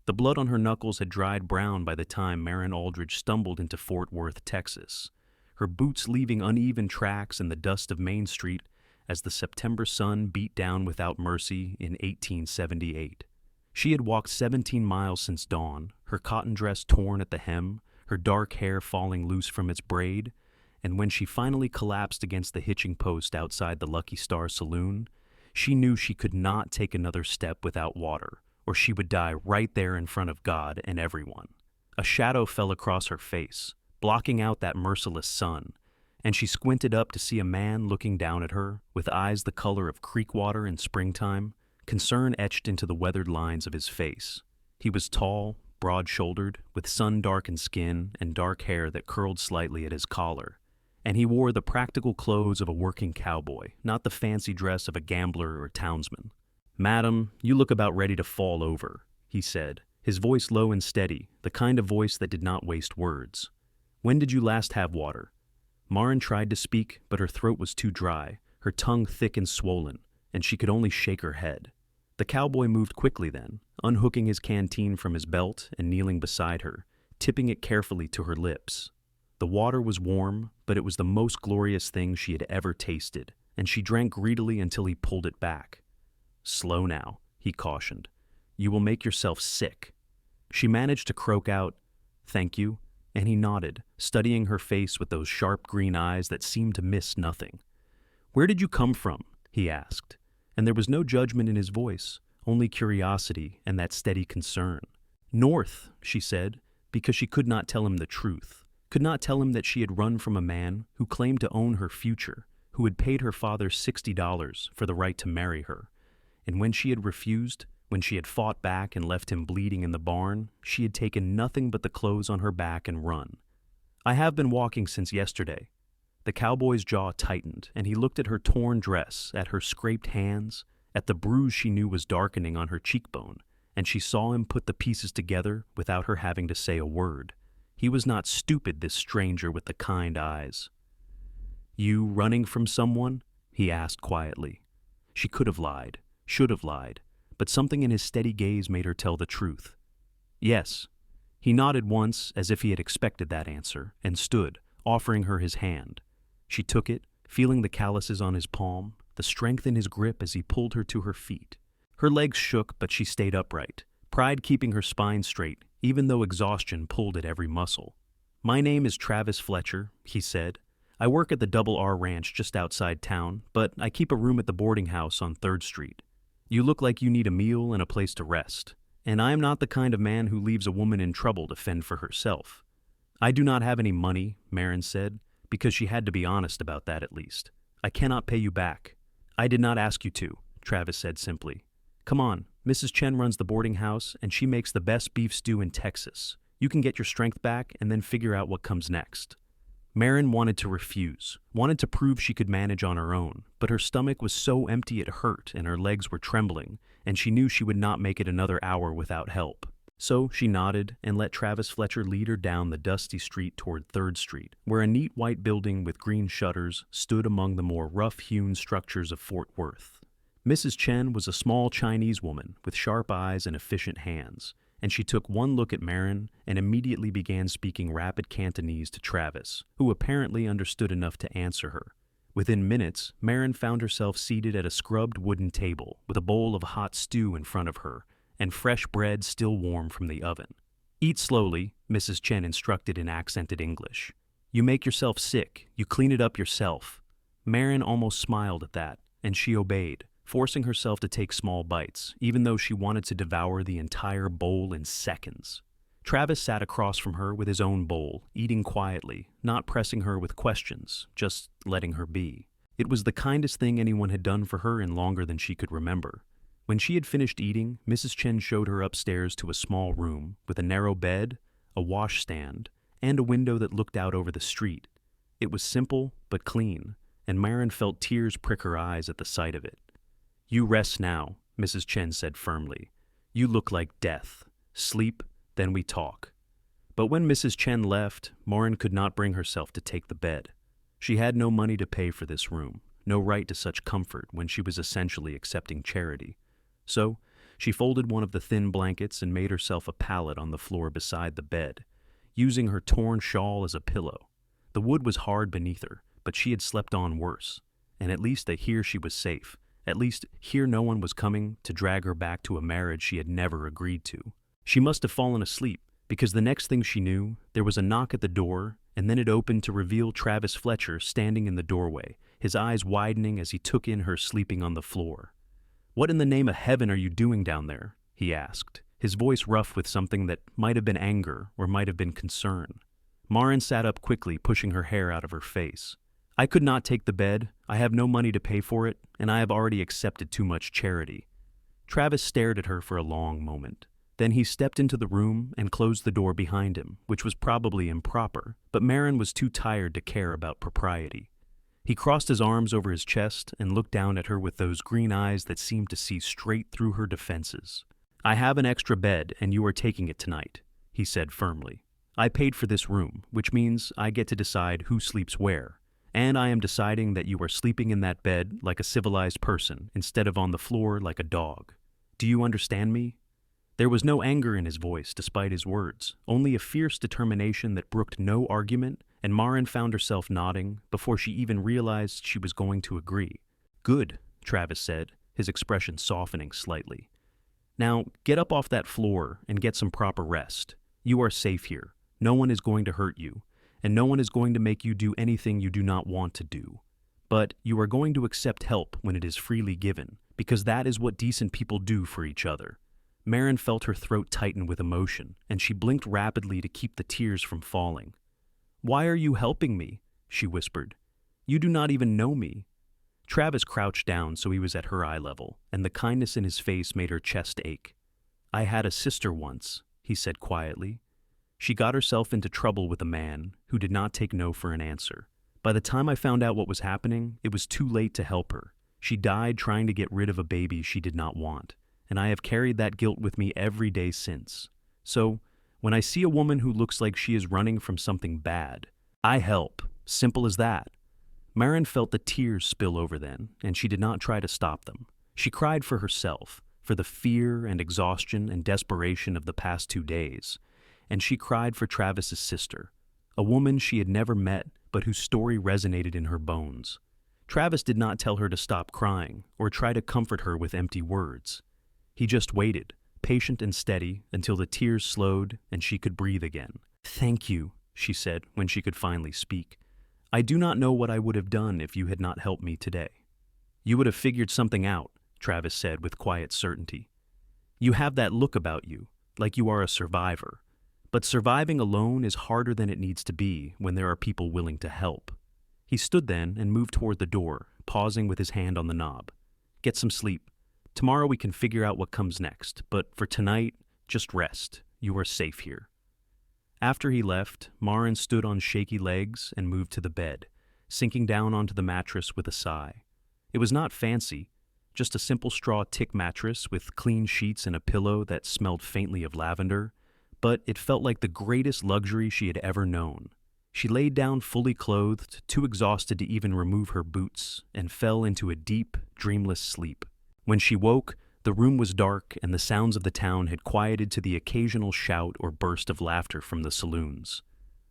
The blood on her knuckles had dried brown by the time Maren Aldridge stumbled into Fort Worth, Texas, her boots leaving uneven tracks in the dust of Main Street as the September sun beat down without mercy in 1878. She had walked 17 miles since dawn, her cotton dress torn at the hem, her dark hair falling loose from its braid, and when she finally collapsed against the hitching post outside the Lucky Star Saloon, she knew she could not take another step without water, or she would die right there in front of God and everyone. A shadow fell across her face, blocking out that merciless sun, and she squinted up to see a man looking down at her, with eyes the color of creek water in springtime, concern etched into the weathered lines of his face. He was tall, broad-shouldered, with sun-darkened skin and dark hair that curled slightly at his collar, and he wore the practical clothes of a working cowboy, not the fancy dress of a gambler or townsman. "Madam, you look about ready to fall over," he said, his voice low and steady, the kind of voice that did not waste words. "When did you last have water?" Maren tried to speak, but her throat was too dry, her tongue thick and swollen, and she could only shake her head. The cowboy moved quickly then, unhooking his canteen from his belt and kneeling beside her, tipping it carefully to her lips. The water was warm, but it was the most glorious thing she had ever tasted, and she drank greedily until he pulled it back. "Slow now," he cautioned. "You will make yourself sick." She managed to croak out, "Thank you," and he nodded, studying her face with those sharp green eyes that seemed to miss nothing. "Where did you come from?" he asked, and there was no judgment in his voice, only curiosity and that steady concern. "North," she said, because she could not tell him the truth, could not tell him that she had run from a man who claimed to own her future, who had paid her father $60 for the right to marry her, and when she had refused, when she had fought back and left him bleeding in the barn, she had taken nothing but the clothes on her back and run. "I have been walking since yesterday." The cowboy's jaw tightened, and he looked at her torn dress, at her scraped hands, at the bruise she knew was darkening on her cheekbone, and she saw him put the pieces together without her having to say a word. He was not stupid, this stranger with the kind eyes. "You running from someone?" he asked quietly. She could have lied, should have lied, but something in his steady gaze made her tell the truth. "Yes." He nodded once, as if he had expected that answer, and stood, offering her his hand. She took it, feeling the calluses on his palm, the strength in his grip as he pulled her to her feet. Her legs shook, but she stayed upright, pride keeping her spine straight, even though exhaustion pulled at every muscle. "My name is Travis Fletcher," he said. "I work at the Double R Ranch just outside town, but I keep a room at the boarding house on 3rd Street. You look like you need a meal and a place to rest, and I am not the kind of man who leaves a woman in trouble to fend for herself." "I do not have any money," Maren said, because she had to be honest about that at least. "I cannot pay you back." "I did not ask you to," Travis said simply. "Come on, Mrs. Chen runs the boarding house, and she makes the best beef stew in Texas. You can get your strength back and then figure out what comes next." Maren wanted to refuse, wanted to prove she could manage on her own, but her stomach was so empty it hurt and her legs were trembling, and she knew she would not make it another hour without help. So she nodded and let Travis Fletcher lead her down the dusty street toward 3rd Street, where a neat white building with green shutters stood among the more rough-hewn structures of Fort Worth. Mrs. Chen was a small Chinese woman with sharp eyes and efficient hands, and she took one look at Maren and immediately began speaking rapid Cantonese to Travis, who apparently understood enough to answer her. Within minutes, Maren found herself seated at a scrubbed wooden table with a bowl of hot stew in front of her and fresh bread still warm from the oven. "Eat slowly," Mrs. Chen instructed in accented English. "You make yourself sick. You clean it up yourself." Maren almost smiled at that, and she obeyed, forcing herself to take small bites, even though she wanted to devour the entire bowl in seconds. Travis sat across from her with his own bowl, eating quietly, not pressing her with questions, just letting her be. It was the kindest thing anyone had done for her in longer than she could remember. When she had finished eating, Mrs. Chen showed her upstairs to a small room with a narrow bed, a washstand, and a window that looked out over the street. It was simple but clean, and Maren felt tears prick her eyes at the sight of it. "You rest now," Mrs. Chen said firmly. "You look like death. Sleep, then we talk." But when Mrs. Chen left, Maren could not bring herself to take the bed. She had no money to pay for this room, no right to such comfort when she was essentially accepting charity. So She folded one of the thin blankets and made herself a pallet on the floor beside the bed, using her torn shawl as a pillow. The wood was hard beneath her, but she had slept on worse, and at least here she was safe. At least here no one was coming to drag her back to a marriage she had never agreed to. She must have fallen asleep, because the next thing she knew, there was a knock at the door, and then it opened to reveal Travis Fletcher standing in the doorway, his eyes widening as he took in her sleeping on the floor. "What in the name of heaven are you doing down there?" he asked, his voice rough with something that might have been anger or might have been concern. Maren sat up quickly, pushing her hair out of her face. "I could not take the bed. I have no money to pay for it, and I have already accepted too much charity." Travis stared at her for a long moment. Then he stepped into the room and closed the door behind him, which was probably improper, but Maren was too tired to care about propriety. He crossed his arms over his chest and looked down at her with those green eyes that seemed to see straight through her defenses. "I have an extra bed, and you are taking it tonight," he said firmly. "I paid for this room, which means I get to decide who sleeps where, and I am deciding that you are sleeping in that bed like a civilized person instead of on the floor like a dog. Do you understand me?" There was no anger in his voice despite his words, only a fierce determination that brooked no argument, and Maren found herself nodding before she even realized she was going to agree. "Good," Travis said, his expression softening slightly. "Now, get up off that floor and get some proper rest. You are safe here. No one is going to hurt you, and no one is going to make you do anything you do not want to do. But you are going to accept help when it is freely given, because that is what decent people do for each other." Maren felt her throat tighten with emotion, and she blinked rapidly to keep the tears from falling. "Why are you helping me?" she whispered. "You do not even know me." Travis crouched down so he was at her eye level, and the kindness in his face made her chest ache. "I had a sister once," he said quietly. "She got herself into trouble with a man who did not take no for an answer. By the time I found out what was happening, it was too late to help her. She died trying to get rid of a baby she did not want, and I have carried that guilt with me every day since. So, when I see a woman who looks like she is running from something bad, I help. Simple as that." Maren felt the tears spill over then, and she did not try to stop them. She cried for herself, for the fear and exhaustion and desperation of the past 2 days, and she cried for Travis's sister, a woman she had never met but whose story resonated in her bones. Travis did not tell her to stop crying or try to comfort her with empty words. He just waited, patient and steady, until the tears slowed and she could breathe again. "Thank you," she said when she could finally speak. "I do not know what I would have done if you had not helped me today." "You would have figured something out," Travis said with quiet certainty. "You have that look about you, like you are a survivor. But surviving alone is harder than it needs to be when there are people willing to help." He stood then and moved toward the door, pausing with his hand on the knob. "Get some sleep. Tomorrow we can figure out what comes next, but for tonight, just rest. You are safe here." After he left, Maren stood on shaky legs and moved to the bed, sinking down onto the mattress with a sigh. It was not fancy, just a simple straw tick mattress with clean sheets and a pillow that smelled faintly of lavender, but it felt like the greatest luxury she had ever known. She laid down fully clothed, too exhausted to even remove her boots, and fell into a deep, dreamless sleep. When she woke, the room was dark and the sounds of the town had quieted to the occasional shout or burst of laughter from the saloons.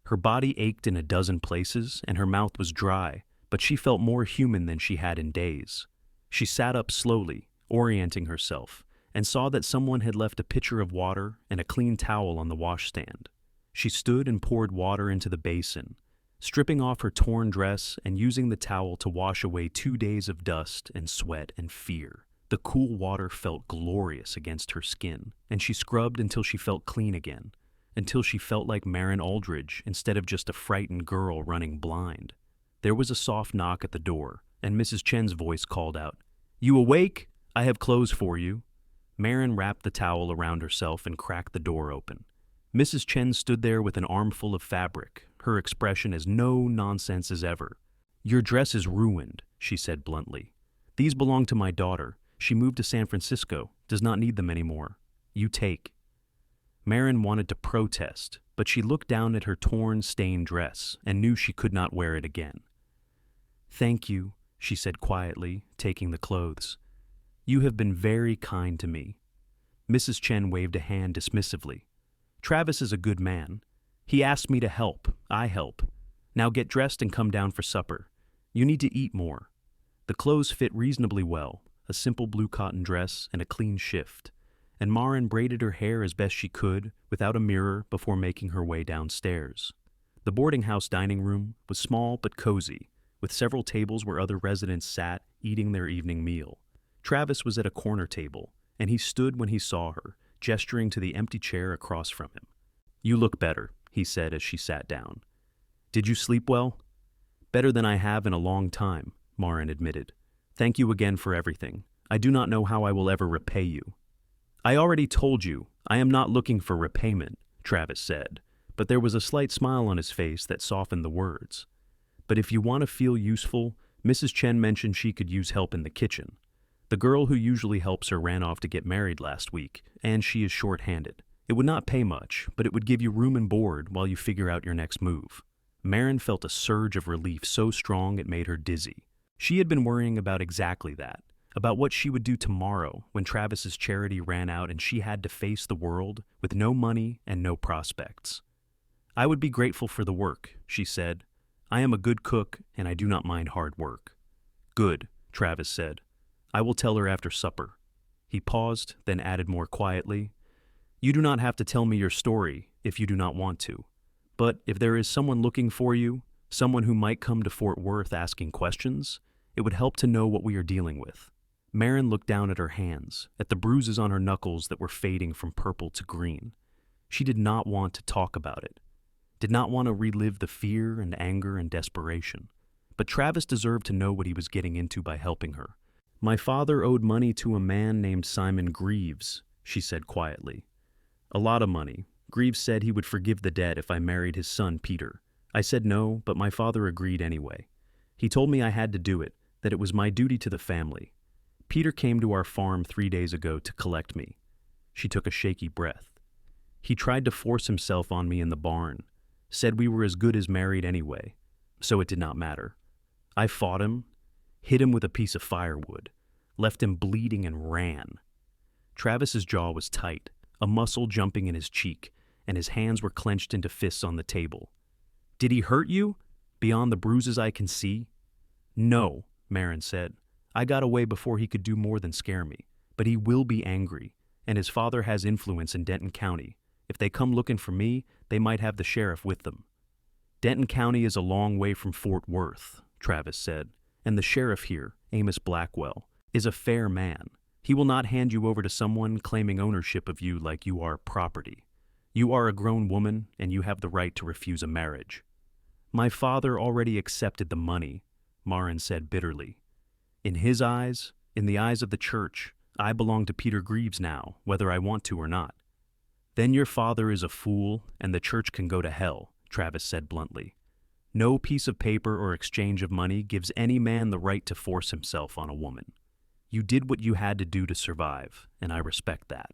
Her body ached in a dozen places and her mouth was dry, but she felt more human than she had in days. She sat up slowly, orienting herself, and saw that someone had left a pitcher of water and a clean towel on the washstand. She stood and poured water into the basin, stripping off her torn dress and using the towel to wash away 2 days of dust and sweat and fear. The cool water felt glorious against her skin, and she scrubbed until she felt clean again, until she felt like Maren Aldridge instead of just a frightened girl running blind. There was a soft knock at the door, and Mrs. Chen's voice called out, "You awake? I have clothes for you." Maren wrapped the towel around herself and cracked the door open. Mrs. Chen stood there with an armful of fabric, her expression as no nonsense as ever. "Your dress is ruined," she said bluntly. "These belong to my daughter. She moved to San Francisco, does not need them anymore. You take." Maren wanted to protest, but she looked down at her torn, stained dress and knew she could not wear it again. "Thank you," she said quietly, taking the clothes. "You have been very kind to me." Mrs. Chen waved a hand dismissively. Travis is a good man. He asked me to help. I help. Now get dressed and come down for supper. You need to eat more. The clothes fit reasonably well, a simple blue cotton dress and a clean shift, and Maren braided her hair as best she could without a mirror before making her way downstairs. The boarding house dining room was small but cozy, with several tables where other residents sat eating their evening meal. Travis was at a corner table, and he stood when he saw her, gesturing to the empty chair across from him. You look better, he said as she sat down. Did you sleep well? Better than I have in a long time, Maren admitted. Thank you again for everything. I do not know how I will ever repay you. I already told you, I am not looking for repayment, Travis said, but there was a slight smile on his face that softened the words. But if you want to feel useful, Mrs. Chen mentioned she could use help in the kitchen. The girl who usually helps her ran off to get married last week, and she is short-handed. It would not pay much, but it would give you room and board while you figure out your next move. Maren felt a surge of relief so strong it made her dizzy. She had been worrying about exactly that, about what she would do tomorrow when Travis's charity ran out and she had to face the world with no money and no prospects. I would be grateful for the work, she said. I am a good cook and I do not mind hard work. Good, Travis said. I will tell her after supper. He paused, then added more quietly, You do not have to tell me your story if you do not want to. But if there is someone looking for you, someone who might come to Fort Worth asking questions, it would help to know what we are dealing with. Maren looked down at her hands, at the bruises on her knuckles that were fading from purple to green. She did not want to talk about it, did not want to relive the fear and anger and desperation. But Travis deserved to know what he was getting into by helping her. My father owed money to a man named Simon Greaves, she said quietly. A lot of money. Greaves said he would forgive the debt if I married his son, Peter. I said no, but my father agreed anyway. He told me I had to do it, that it was my duty to the family. Peter came to our farm 3 days ago to collect me. She took a shaky breath. He tried to force himself on me in the barn, said we were as good as married anyway, so it did not matter. I fought him, hit him with a piece of firewood, left him bleeding and ran. Travis's jaw was tight, a muscle jumping in his cheek, and his hands were clenched into fists on the table. Did he hurt you? Beyond the bruises I can see? No, Maren said. I got away before he could do more than scare me. But he will be angry, and his father has influence in Denton County. If they come looking for me, they might have the sheriff with them. Denton County is a long way from Fort Worth, Travis said, and the sheriff here, Amos Blackwell, is a fair man. He will not hand you over to someone claiming ownership of you like you are property. You are a grown woman, and you have the right to refuse a marriage. My father already accepted the money, Maren said bitterly. In his eyes, in the eyes of the church, I belong to Peter Greaves now, whether I want to or not. Then your father is a fool, and the church can go to hell, Travis said bluntly. No piece of paper or exchange of money gives any man the right to force himself on a woman. You did what you had to do to survive, and I respect that.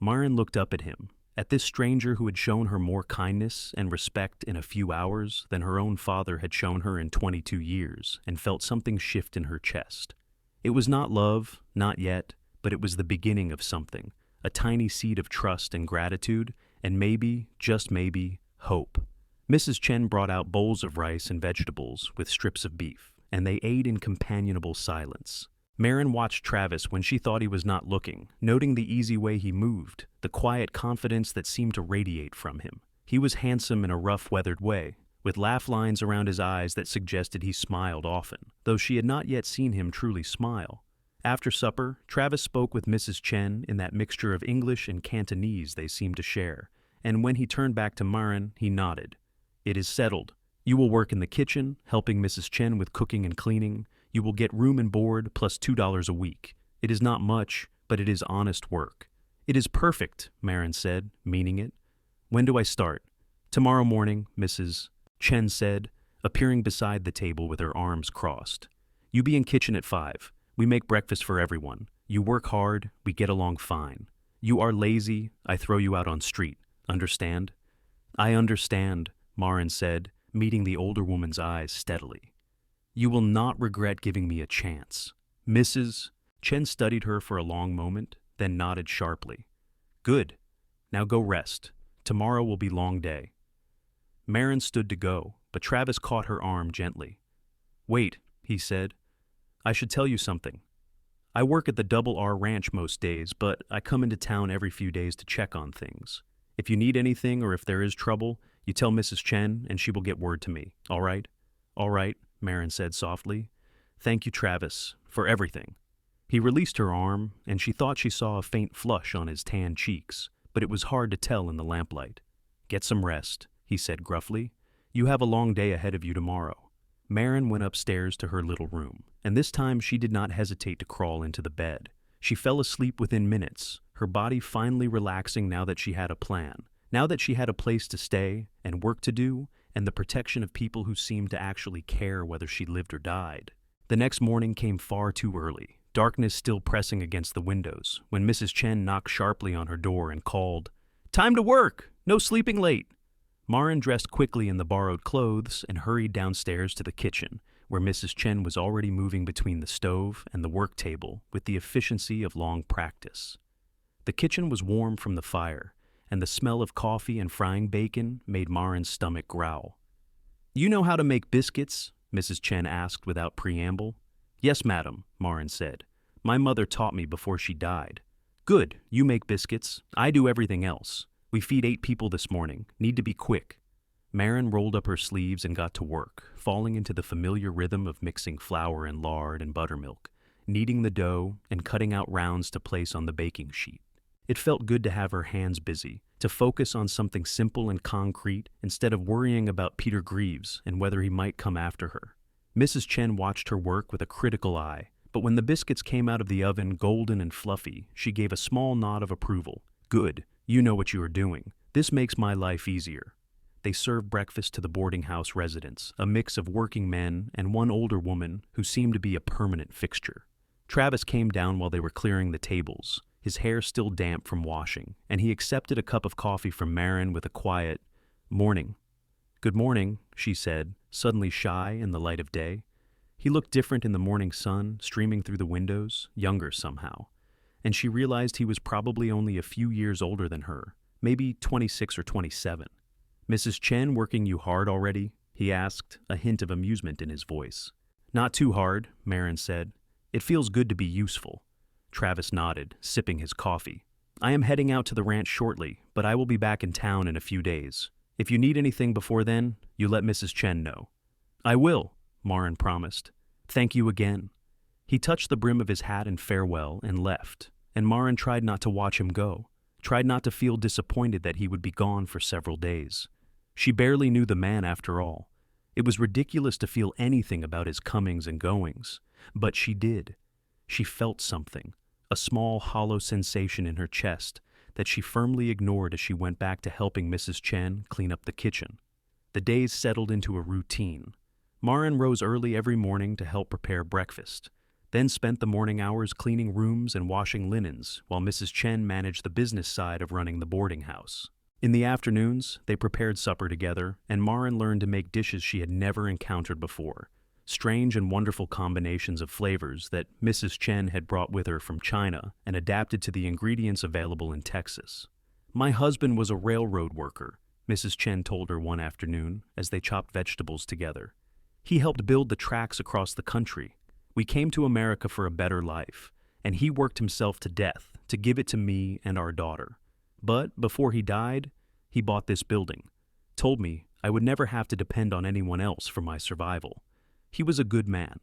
Maren looked up at him, at this stranger who had shown her more kindness and respect in a few hours than her own father had shown her in 22 years, and felt something shift in her chest. It was not love, not yet, but it was the beginning of something, a tiny seed of trust and gratitude, and maybe, just maybe, hope. Mrs. Chen brought out bowls of rice and vegetables with strips of beef, and they ate in companionable silence. Maren watched Travis when she thought he was not looking, noting the easy way he moved, the quiet confidence that seemed to radiate from him. He was handsome in a rough-weathered way, with laugh lines around his eyes that suggested he smiled often, though she had not yet seen him truly smile. After supper, Travis spoke with Mrs. Chen in that mixture of English and Cantonese they seemed to share, and when he turned back to Maren, he nodded. It is settled. You will work in the kitchen, helping Mrs. Chen with cooking and cleaning. You will get room and board plus $2 a week. It is not much, but it is honest work. It is perfect, Maren said, meaning it. When do I start? Tomorrow morning, Mrs. Chen said, appearing beside the table with her arms crossed. You be in kitchen at 5. We make breakfast for everyone. You work hard, we get along fine. You are lazy, I throw you out on street. Understand? I understand, Maren said, meeting the older woman's eyes steadily. You will not regret giving me a chance. Mrs. Chen studied her for a long moment, then nodded sharply. Good. Now go rest. Tomorrow will be long day. Maren stood to go, but Travis caught her arm gently. Wait, he said. I should tell you something. I work at the Double R Ranch most days, but I come into town every few days to check on things. If you need anything or if there is trouble, you tell Mrs. Chen and she will get word to me, all right? All right, Maren said softly. Thank you, Travis, for everything. He released her arm, and she thought she saw a faint flush on his tan cheeks, but it was hard to tell in the lamplight. Get some rest, he said gruffly. You have a long day ahead of you tomorrow. Maren went upstairs to her little room, and this time she did not hesitate to crawl into the bed. She fell asleep within minutes, her body finally relaxing now that she had a plan, now that she had a place to stay and work to do, and the protection of people who seemed to actually care whether she lived or died. The next morning came far too early, darkness still pressing against the windows, when Mrs. Chen knocked sharply on her door and called, Time to work! No sleeping late! Maren dressed quickly in the borrowed clothes and hurried downstairs to the kitchen, where Mrs. Chen was already moving between the stove and the work table with the efficiency of long practice. The kitchen was warm from the fire, and the smell of coffee and frying bacon made Maren's stomach growl. You know how to make biscuits? Mrs. Chen asked without preamble. Yes, madam, Maren said. My mother taught me before she died. Good, you make biscuits. I do everything else. We feed 8 people this morning. Need to be quick. Maren rolled up her sleeves and got to work, falling into the familiar rhythm of mixing flour and lard and buttermilk, kneading the dough and cutting out rounds to place on the baking sheet. It felt good to have her hands busy, to focus on something simple and concrete instead of worrying about Peter Greaves and whether he might come after her. Mrs. Chen watched her work with a critical eye, but when the biscuits came out of the oven golden and fluffy, she gave a small nod of approval. Good, you know what you are doing. This makes my life easier. They served breakfast to the boarding house residents, a mix of working men and one older woman who seemed to be a permanent fixture. Travis came down while they were clearing the tables, his hair still damp from washing, and he accepted a cup of coffee from Maren with a quiet, Morning. Good morning, she said, suddenly shy in the light of day. He looked different in the morning sun, streaming through the windows, younger somehow, and she realized he was probably only a few years older than her, maybe 26 or 27. Mrs. Chen working you hard already? He asked, a hint of amusement in his voice. Not too hard, Maren said. It feels good to be useful. Travis nodded, sipping his coffee. I am heading out to the ranch shortly, but I will be back in town in a few days. If you need anything before then, you let Mrs. Chen know. I will, Maren promised. Thank you again. He touched the brim of his hat in farewell and left, and Maren tried not to watch him go, tried not to feel disappointed that he would be gone for several days. She barely knew the man after all. It was ridiculous to feel anything about his comings and goings, but she did. She felt something, a small hollow sensation in her chest that she firmly ignored as she went back to helping Mrs. Chen clean up the kitchen. The days settled into a routine. Maren rose early every morning to help prepare breakfast, then spent the morning hours cleaning rooms and washing linens while Mrs. Chen managed the business side of running the boarding house. In the afternoons, they prepared supper together, and Maren learned to make dishes she had never encountered before, strange and wonderful combinations of flavors that Mrs. Chen had brought with her from China and adapted to the ingredients available in Texas. My husband was a railroad worker, Mrs. Chen told her one afternoon as they chopped vegetables together. He helped build the tracks across the country. We came to America for a better life, and he worked himself to death to give it to me and our daughter. But before he died, he bought this building, told me I would never have to depend on anyone else for my survival. He was a good man.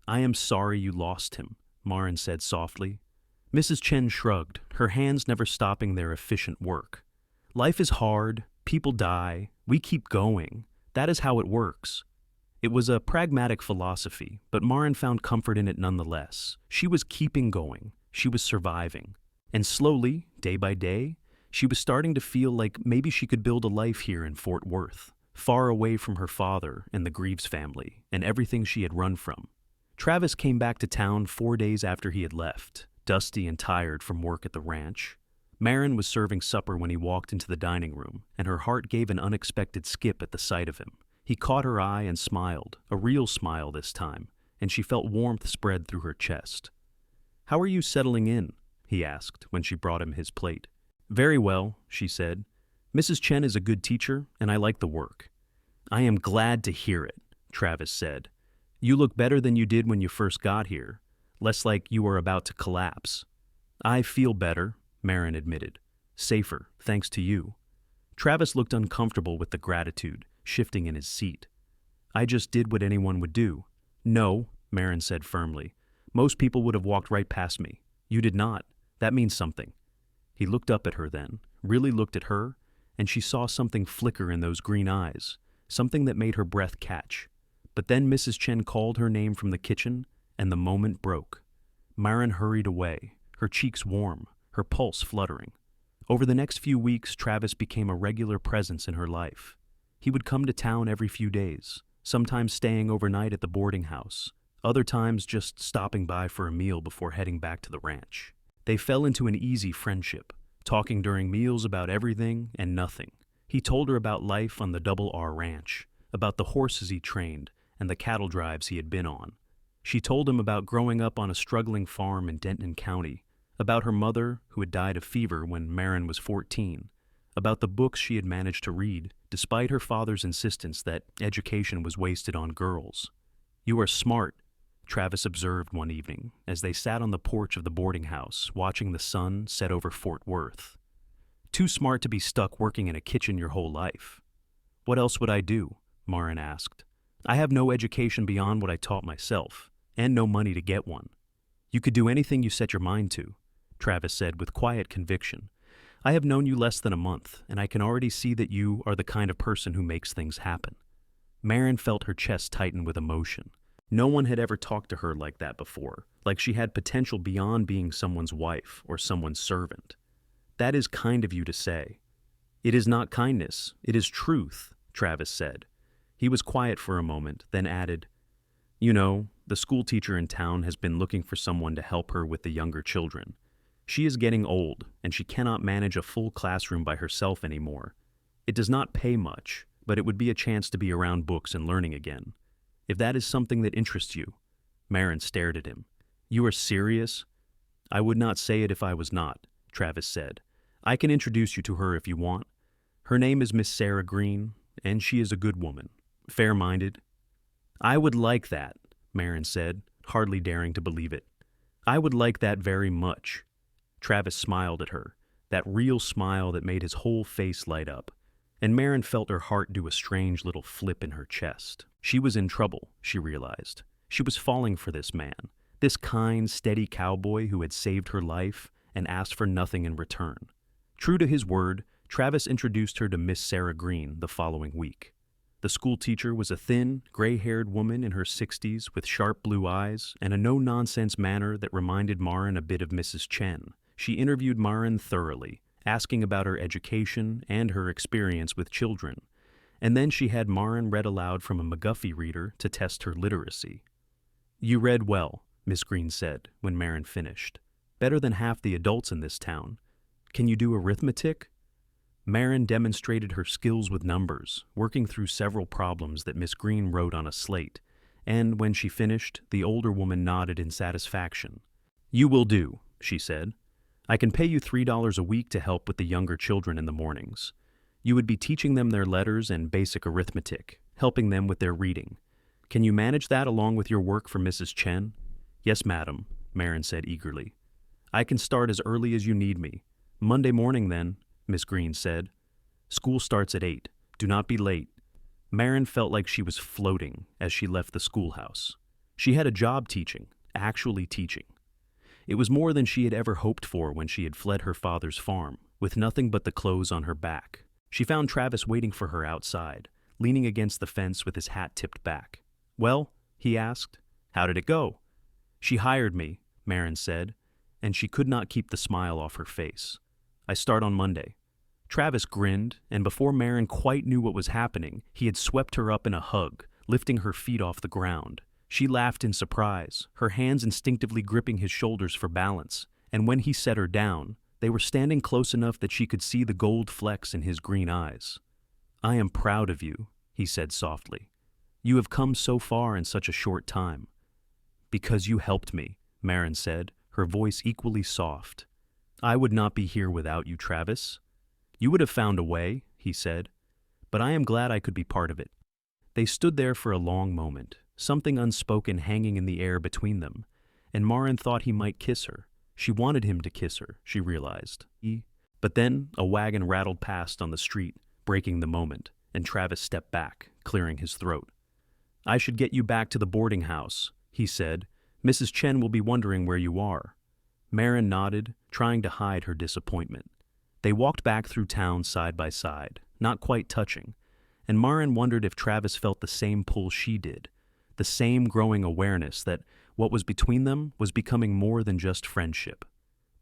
I am sorry you lost him, Maren said softly. Mrs. Chen shrugged, her hands never stopping their efficient work. Life is hard, people die, we keep going. That is how it works. It was a pragmatic philosophy, but Maren found comfort in it nonetheless. She was keeping going, she was surviving. And slowly, day by day, she was starting to feel like maybe she could build a life here in Fort Worth, far away from her father and the Greaves family and everything she had run from. Travis came back to town 4 days after he had left, dusty and tired from work at the ranch. Maren was serving supper when he walked into the dining room, and her heart gave an unexpected skip at the sight of him. He caught her eye and smiled, a real smile this time, and she felt warmth spread through her chest. "How are you settling in?" he asked when she brought him his plate. Very well, she said. Mrs. Chen is a good teacher, and I like the work. I am glad to hear it, Travis said. You look better than you did when you first got here, less like you were about to collapse. I feel better, Maren admitted. Safer, thanks to you. Travis looked uncomfortable with the gratitude, shifting in his seat. I just did what anyone would do. No, Maren said firmly. Most people would have walked right past me. You did not. That means something. He looked up at her then, really looked at her, and she saw something flicker in those green eyes, something that made her breath catch. But then Mrs. Chen called her name from the kitchen, and the moment broke. Maren hurried away, her cheeks warm, her pulse fluttering. Over the next few weeks, Travis became a regular presence in her life. He would come to town every few days, sometimes staying overnight at the boarding house, other times just stopping by for a meal before heading back to the ranch. They fell into an easy friendship, talking during meals about everything and nothing. He told her about life on the Double R Ranch, about the horses he trained and the cattle drives he had been on. She told him about growing up on a struggling farm in Denton County, about her mother who had died of fever when Maren was 14, about the books she had managed to read, despite her father's insistence that education was wasted on girls. You are smart, Travis observed one evening as they sat on the porch of the boarding house watching the sun set over Fort Worth. Too smart to be stuck working in a kitchen your whole life. What else would I do? Maren asked. I have no education beyond what I taught myself, and no money to get one. You could do anything you set your mind to, Travis said with quiet conviction. I have known you less than a month, and I can already see that you are the kind of person who makes things happen. Maren felt her chest tighten with emotion. No one had ever talked to her like that before, like she had potential beyond being someone's wife or someone's servant. That is kind of you to say. It is not kindness, it is truth, Travis said. He was quiet for a moment, then added, You know, the school teacher in town has been looking for someone to help her with the younger children. She is getting old, and she cannot manage a full classroom by herself anymore. It does not pay much, but it would be a chance to be around books and learning again. If that is something that interests you. Maren stared at him. You are serious? I would not say it if I was not, Travis said. I can introduce you to her if you want. Her name is Miss Sarah Green, and she is a good woman, fair-minded. I would like that, Maren said, hardly daring to believe it. I would like that very much. Travis smiled at her, that real smile that made his whole face light up, and Maren felt her heart do a strange little flip in her chest. She was in trouble, she realized. She was falling for this man, this kind, steady cowboy who had saved her life and asked for nothing in return. True to his word, Travis introduced her to Miss Sarah Green the following week. The school teacher was a thin, gray-haired woman in her 60s with sharp blue eyes and a no-nonsense manner that reminded Maren a bit of Mrs. Chen. She interviewed Maren thoroughly, asking about her education and her experience with children, and then she had Maren read aloud from a McGuffey reader to test her literacy. You read well, Miss Green said when Maren finished. Better than half the adults in this town. Can you do arithmetic? Maren demonstrated her skills with numbers, working through several problems that Miss Green wrote on a slate, and when she finished, the older woman nodded in satisfaction. You will do, she said. I can pay you $3 a week to help with the younger children in the mornings. You would be teaching them their letters and basic arithmetic, helping them with their reading. Can you manage that along with your work for Mrs. Chen? Yes, madam, Maren said eagerly. I can start as early as you need me. Monday morning, then, Miss Green said. School starts at 8. Do not be late. Maren felt like she was floating as she left the schoolhouse. She had a job teaching, actually teaching. It was more than she had ever hoped for when she had fled her father's farm, with nothing but the clothes on her back. She found Travis waiting for her outside, leaning against the fence with his hat tipped back. Well, he asked, how did it go? She hired me, Maren said, and she could not keep the smile off her face. I start on Monday. Travis grinned, and before Maren quite knew what was happening, he had swept her up in a hug, lifting her feet off the ground. She laughed in surprise, her hands instinctively gripping his shoulders for balance, and when he set her down, they were standing close enough that she could see the gold flecks in his green eyes. I am proud of you, he said softly. You have come so far in such a short time. Because you helped me, Maren said, her voice equally soft. I would not be here without you, Travis. You would have found a way, he said, but I am glad I could be part of it. They stood there for a long moment, something unspoken hanging in the air between them, and Maren thought he might kiss her. She wanted him to kiss her, she realized. But then a wagon rattled past on the street, breaking the moment, and Travis stepped back, clearing his throat. I should get you back to the boarding house, he said. Mrs. Chen will be wondering where you are. Maren nodded, trying to hide her disappointment. They walked back through town side by side, not quite touching, and Maren wondered if Travis felt the same pull she did, the same growing awareness that what was between them was becoming more than just friendship.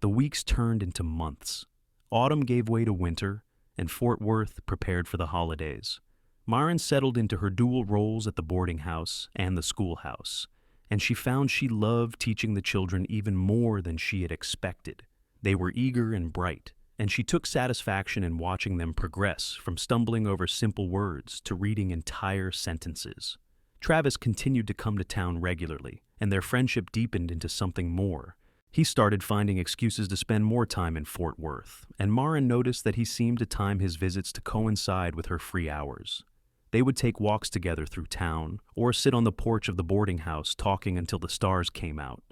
The weeks turned into months. Autumn gave way to winter, and Fort Worth prepared for the holidays. Maren settled into her dual roles at the boarding house and the schoolhouse, and she found she loved teaching the children even more than she had expected. They were eager and bright, and she took satisfaction in watching them progress from stumbling over simple words to reading entire sentences. Travis continued to come to town regularly, and their friendship deepened into something more. He started finding excuses to spend more time in Fort Worth, and Maren noticed that he seemed to time his visits to coincide with her free hours. They would take walks together through town, or sit on the porch of the boarding house talking until the stars came out.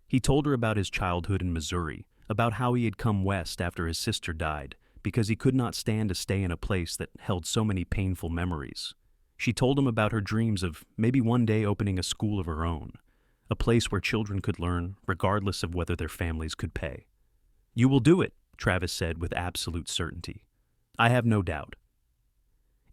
He told her about his childhood in Missouri, about how he had come west after his sister died, because he could not stand to stay in a place that held so many painful memories. She told him about her dreams of maybe one day opening a school of her own, a place where children could learn, regardless of whether their families could pay. You will do it, Travis said with absolute certainty. I have no doubt.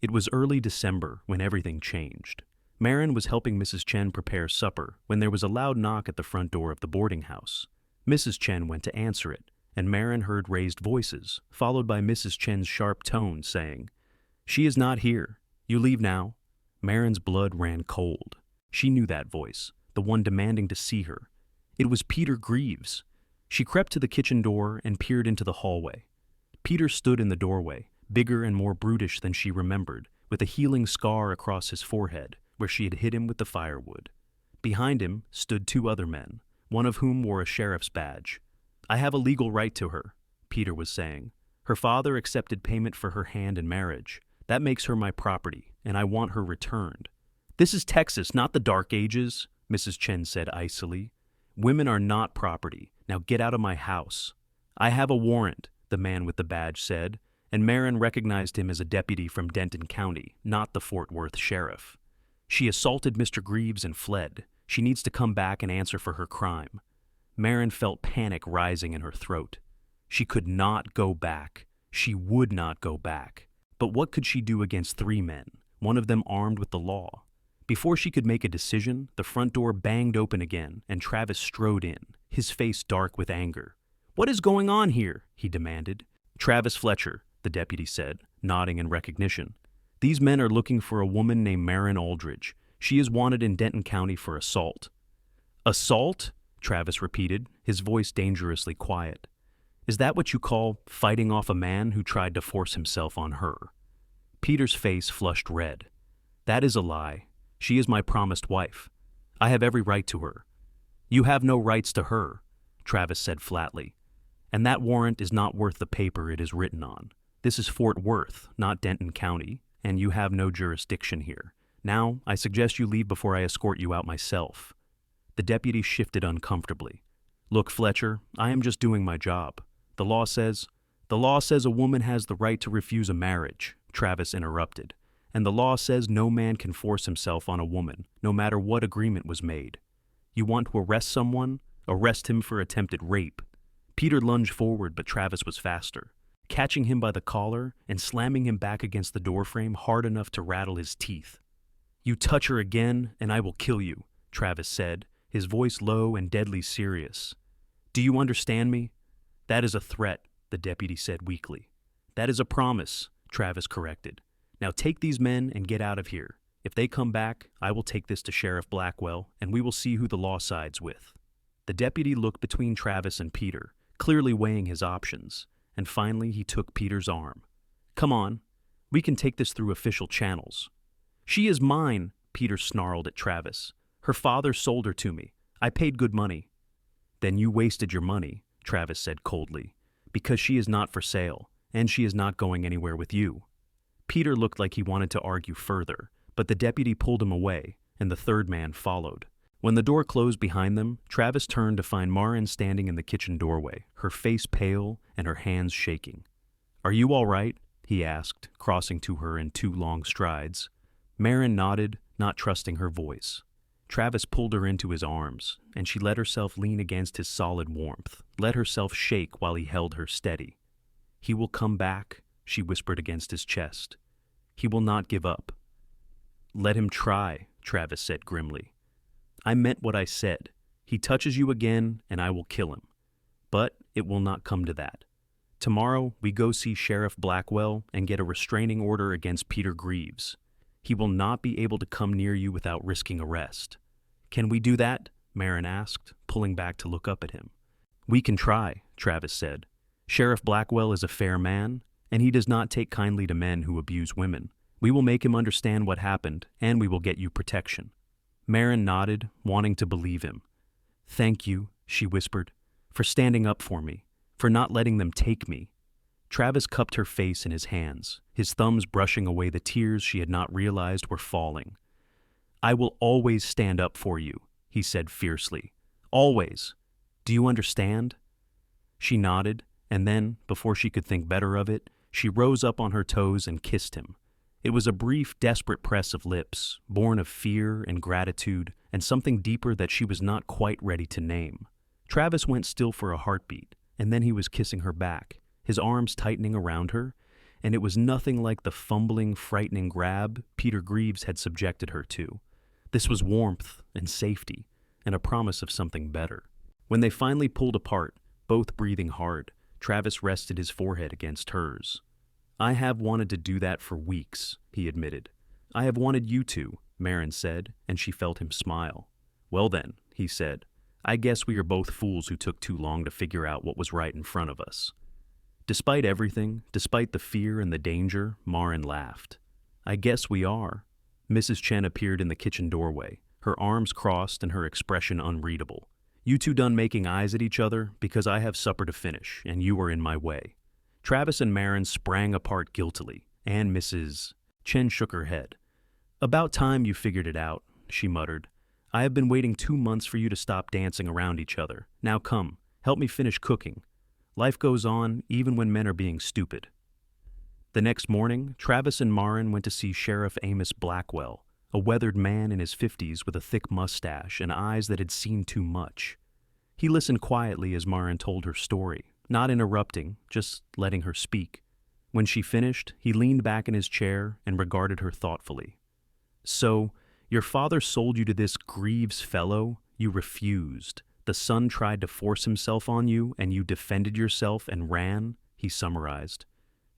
It was early December when everything changed. Maren was helping Mrs. Chen prepare supper when there was a loud knock at the front door of the boarding house. Mrs. Chen went to answer it, and Maren heard raised voices, followed by Mrs. Chen's sharp tone saying, "She is not here. You leave now." Maren's blood ran cold. She knew that voice, the one demanding to see her. It was Peter Greaves. She crept to the kitchen door and peered into the hallway. Peter stood in the doorway, bigger and more brutish than she remembered, with a healing scar across his forehead, where she had hit him with the firewood. Behind him stood two other men, one of whom wore a sheriff's badge. I have a legal right to her, Peter was saying. Her father accepted payment for her hand in marriage. That makes her my property, and I want her returned. This is Texas, not the Dark Ages, Mrs. Chen said icily. Women are not property. Now get out of my house. I have a warrant, the man with the badge said, and Maren recognized him as a deputy from Denton County, not the Fort Worth sheriff. She assaulted Mr. Greaves and fled. She needs to come back and answer for her crime. Maren felt panic rising in her throat. She could not go back. She would not go back. But what could she do against three men, one of them armed with the law? Before she could make a decision, the front door banged open again, and Travis strode in, his face dark with anger. What is going on here? He demanded. Travis Fletcher, the deputy said, nodding in recognition. These men are looking for a woman named Maren Aldridge. She is wanted in Denton County for assault. Assault? Travis repeated, his voice dangerously quiet. Is that what you call fighting off a man who tried to force himself on her? Peter's face flushed red. That is a lie. She is my promised wife. I have every right to her. You have no rights to her, Travis said flatly. And that warrant is not worth the paper it is written on. This is Fort Worth, not Denton County, and you have no jurisdiction here. Now, I suggest you leave before I escort you out myself. The deputy shifted uncomfortably. Look, Fletcher, I am just doing my job. The law says a woman has the right to refuse a marriage, Travis interrupted. And the law says no man can force himself on a woman, no matter what agreement was made. You want to arrest someone? Arrest him for attempted rape. Peter lunged forward, but Travis was faster, catching him by the collar and slamming him back against the doorframe hard enough to rattle his teeth. You touch her again, and I will kill you, Travis said, his voice low and deadly serious. Do you understand me? That is a threat, the deputy said weakly. That is a promise, Travis corrected. Now take these men and get out of here. If they come back, I will take this to Sheriff Blackwell, and we will see who the law sides with. The deputy looked between Travis and Peter, clearly weighing his options, and finally he took Peter's arm. Come on, we can take this through official channels. She is mine, Peter snarled at Travis. Her father sold her to me. I paid good money. Then you wasted your money, Travis said coldly, Because she is not for sale, and she is not going anywhere with you. Peter looked like he wanted to argue further, but the deputy pulled him away, and the third man followed. When the door closed behind them, Travis turned to find Maren standing in the kitchen doorway, her face pale and her hands shaking. "Are you all right?" he asked, crossing to her in 2 long strides. Maren nodded, not trusting her voice. Travis pulled her into his arms, and she let herself lean against his solid warmth, let herself shake while he held her steady. "He will come back," she whispered against his chest. "He will not give up." "Let him try," Travis said grimly. "I meant what I said. He touches you again, and I will kill him. But it will not come to that. Tomorrow we go see Sheriff Blackwell and get a restraining order against Peter Greaves. He will not be able to come near you without risking arrest." "Can we do that?" Maren asked, pulling back to look up at him. "We can try," Travis said. "Sheriff Blackwell is a fair man, and he does not take kindly to men who abuse women. We will make him understand what happened, and we will get you protection." Maren nodded, wanting to believe him. "Thank you," she whispered, "for standing up for me, for not letting them take me." Travis cupped her face in his hands, his thumbs brushing away the tears she had not realized were falling. "I will always stand up for you," he said fiercely. "Always. Do you understand?" She nodded, and then, before she could think better of it, she rose up on her toes and kissed him. It was a brief, desperate press of lips, born of fear and gratitude, and something deeper that she was not quite ready to name. Travis went still for a heartbeat, and then he was kissing her back, his arms tightening around her, and it was nothing like the fumbling, frightening grab Peter Greaves had subjected her to. This was warmth and safety, and a promise of something better. When they finally pulled apart, both breathing hard, Travis rested his forehead against hers. "I have wanted to do that for weeks," he admitted. "I have wanted you to," Maren said, and she felt him smile. "Well then," he said, "I guess we are both fools who took too long to figure out what was right in front of us." Despite everything, despite the fear and the danger, Maren laughed. "I guess we are." Mrs. Chen appeared in the kitchen doorway, her arms crossed and her expression unreadable. "You two done making eyes at each other? Because I have supper to finish, and you are in my way." Travis and Maren sprang apart guiltily, and Mrs. Chen shook her head. "About time you figured it out," she muttered. "I have been waiting 2 months for you to stop dancing around each other. Now come, help me finish cooking. Life goes on, even when men are being stupid." The next morning, Travis and Maren went to see Sheriff Amos Blackwell, a weathered man in his 50s with a thick mustache and eyes that had seen too much. He listened quietly as Maren told her story, not interrupting, just letting her speak. When she finished, he leaned back in his chair and regarded her thoughtfully. "So, your father sold you to this Greaves fellow? You refused. The son tried to force himself on you, and you defended yourself and ran," he summarized.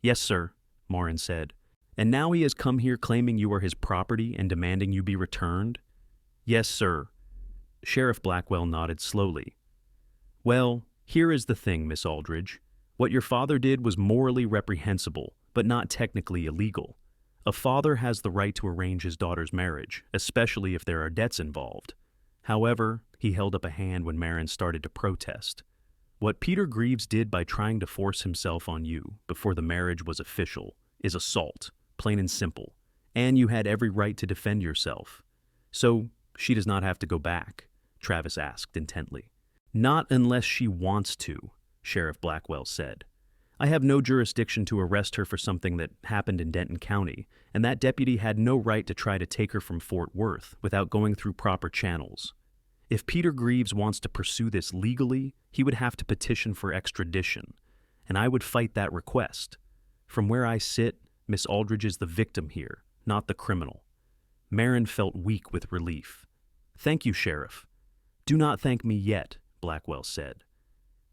"Yes, sir," Maren said. "And now he has come here claiming you are his property and demanding you be returned?" "Yes, sir." Sheriff Blackwell nodded slowly. "Well, here is the thing, Miss Aldridge. What your father did was morally reprehensible, but not technically illegal. A father has the right to arrange his daughter's marriage, especially if there are debts involved. However," he held up a hand when Maren started to protest. "What Peter Greaves did by trying to force himself on you before the marriage was official is assault, plain and simple, and you had every right to defend yourself. So, she does not have to go back?" Travis asked intently. "Not unless she wants to," Sheriff Blackwell said. "I have no jurisdiction to arrest her for something that happened in Denton County, and that deputy had no right to try to take her from Fort Worth without going through proper channels. If Peter Greaves wants to pursue this legally, he would have to petition for extradition, and I would fight that request. From where I sit, Miss Aldridge is the victim here, not the criminal." Maren felt weak with relief. "Thank you, Sheriff." "Do not thank me yet," Blackwell said.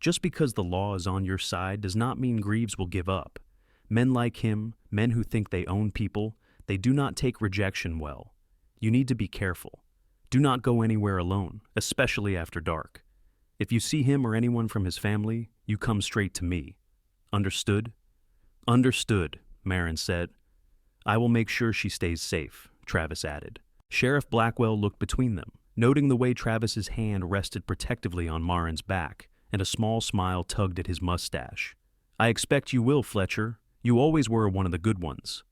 "Just because the law is on your side does not mean Greaves will give up. Men like him, men who think they own people, they do not take rejection well. You need to be careful. Do not go anywhere alone, especially after dark. If you see him or anyone from his family, you come straight to me. Understood?" "Understood," Maren said. "I will make sure she stays safe," Travis added. Sheriff Blackwell looked between them, noting the way Travis's hand rested protectively on Maren's back, and a small smile tugged at his mustache. "I expect you will, Fletcher. You always were one of the good ones."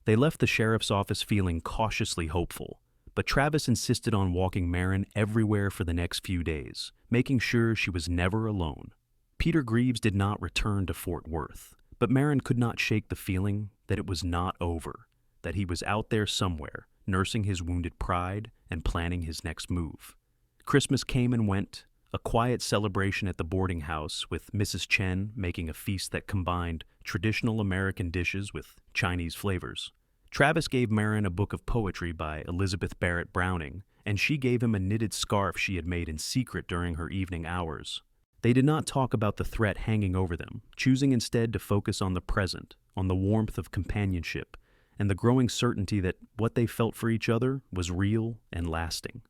They left the sheriff's office feeling cautiously hopeful, but Travis insisted on walking Maren everywhere for the next few days, making sure she was never alone. Peter Greaves did not return to Fort Worth, but Maren could not shake the feeling that it was not over, that he was out there somewhere, nursing his wounded pride and planning his next move. Christmas came and went, a quiet celebration at the boarding house with Mrs. Chen making a feast that combined traditional American dishes with Chinese flavors. Travis gave Maren a book of poetry by Elizabeth Barrett Browning, and she gave him a knitted scarf she had made in secret during her evening hours. They did not talk about the threat hanging over them, choosing instead to focus on the present, on the warmth of companionship, and the growing certainty that what they felt for each other was real and lasting.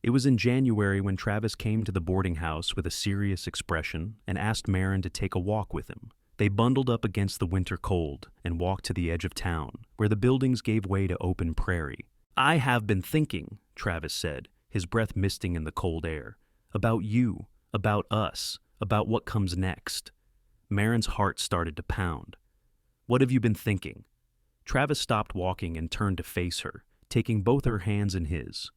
It was in January when Travis came to the boarding house with a serious expression and asked Maren to take a walk with him. They bundled up against the winter cold and walked to the edge of town, where the buildings gave way to open prairie. "I have been thinking," Travis said, his breath misting in the cold air, "about you, about us, about what comes next." Maren's heart started to pound. "What have you been thinking?" Travis stopped walking and turned to face her, taking both her hands in his.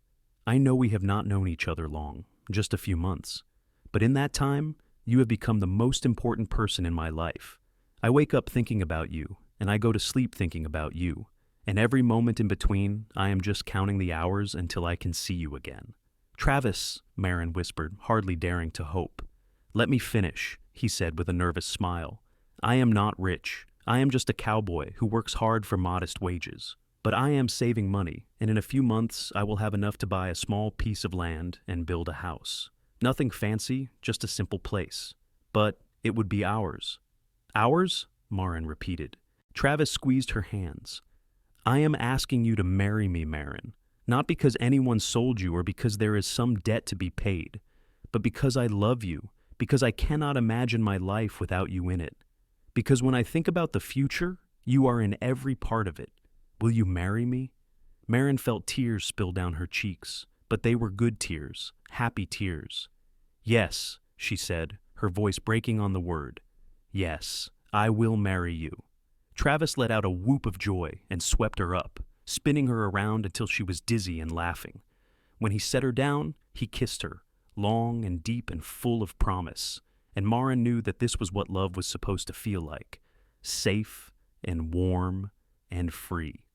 "I know we have not known each other long, just a few months, but in that time, you have become the most important person in my life. I wake up thinking about you, and I go to sleep thinking about you, and every moment in between, I am just counting the hours until I can see you again." "Travis," Maren whispered, hardly daring to hope. "Let me finish," he said with a nervous smile. "I am not rich. I am just a cowboy who works hard for modest wages. But I am saving money, and in a few months I will have enough to buy a small piece of land and build a house. Nothing fancy, just a simple place. But it would be ours." "Ours?" Maren repeated. Travis squeezed her hands. "I am asking you to marry me, Maren, not because anyone sold you or because there is some debt to be paid, but because I love you, because I cannot imagine my life without you in it. Because when I think about the future, you are in every part of it. Will you marry me?" Maren felt tears spill down her cheeks, but they were good tears, happy tears. "Yes," she said, her voice breaking on the word. "Yes, I will marry you." Travis let out a whoop of joy and swept her up, spinning her around until she was dizzy and laughing. When he set her down, he kissed her, long and deep and full of promise, and Maren knew that this was what love was supposed to feel like, safe and warm and free.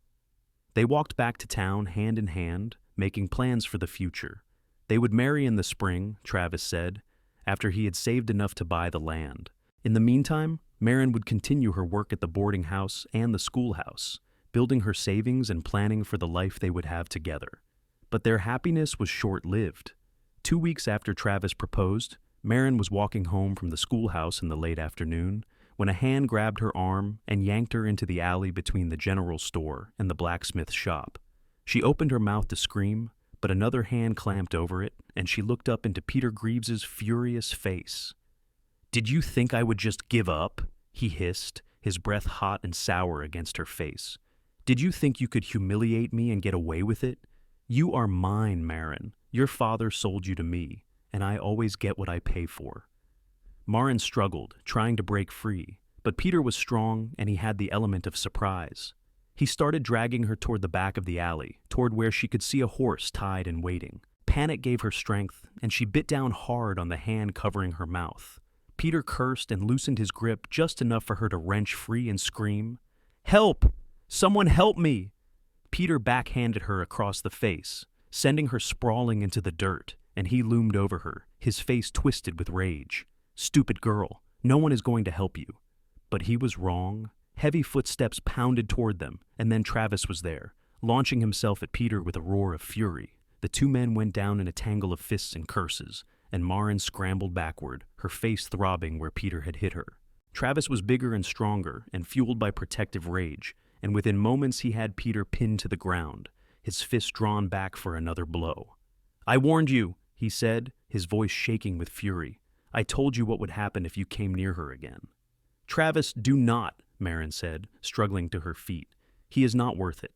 They walked back to town hand in hand, making plans for the future. They would marry in the spring, Travis said, after he had saved enough to buy the land. In the meantime, Maren would continue her work at the boarding house and the schoolhouse, building her savings and planning for the life they would have together. But their happiness was short-lived. 2 weeks after Travis proposed, Maren was walking home from the schoolhouse in the late afternoon when a hand grabbed her arm and yanked her into the alley between the general store and the blacksmith shop. She opened her mouth to scream, but another hand clamped over it, and she looked up into Peter Greaves's furious face. "Did you think I would just give up?" he hissed, his breath hot and sour against her face. "Did you think you could humiliate me and get away with it? You are mine, Maren. Your father sold you to me, and I always get what I pay for." Maren struggled, trying to break free, but Peter was strong and he had the element of surprise. He started dragging her toward the back of the alley, toward where she could see a horse tied and waiting. Panic gave her strength, and she bit down hard on the hand covering her mouth. Peter cursed and loosened his grip just enough for her to wrench free and scream, "Help! Someone help me!" Peter backhanded her across the face, sending her sprawling into the dirt, and he loomed over her, his face twisted with rage. "Stupid girl, no one is going to help you." But he was wrong. Heavy footsteps pounded toward them, and then Travis was there, launching himself at Peter with a roar of fury. The two men went down in a tangle of fists and curses, and Maren scrambled backward, her face throbbing where Peter had hit her. Travis was bigger and stronger, and fueled by protective rage, and within moments he had Peter pinned to the ground, his fist drawn back for another blow. "I warned you," he said, his voice shaking with fury. "I told you what would happen if you came near her again." "Travis, do not," Maren said, struggling to her feet. "He is not worth it."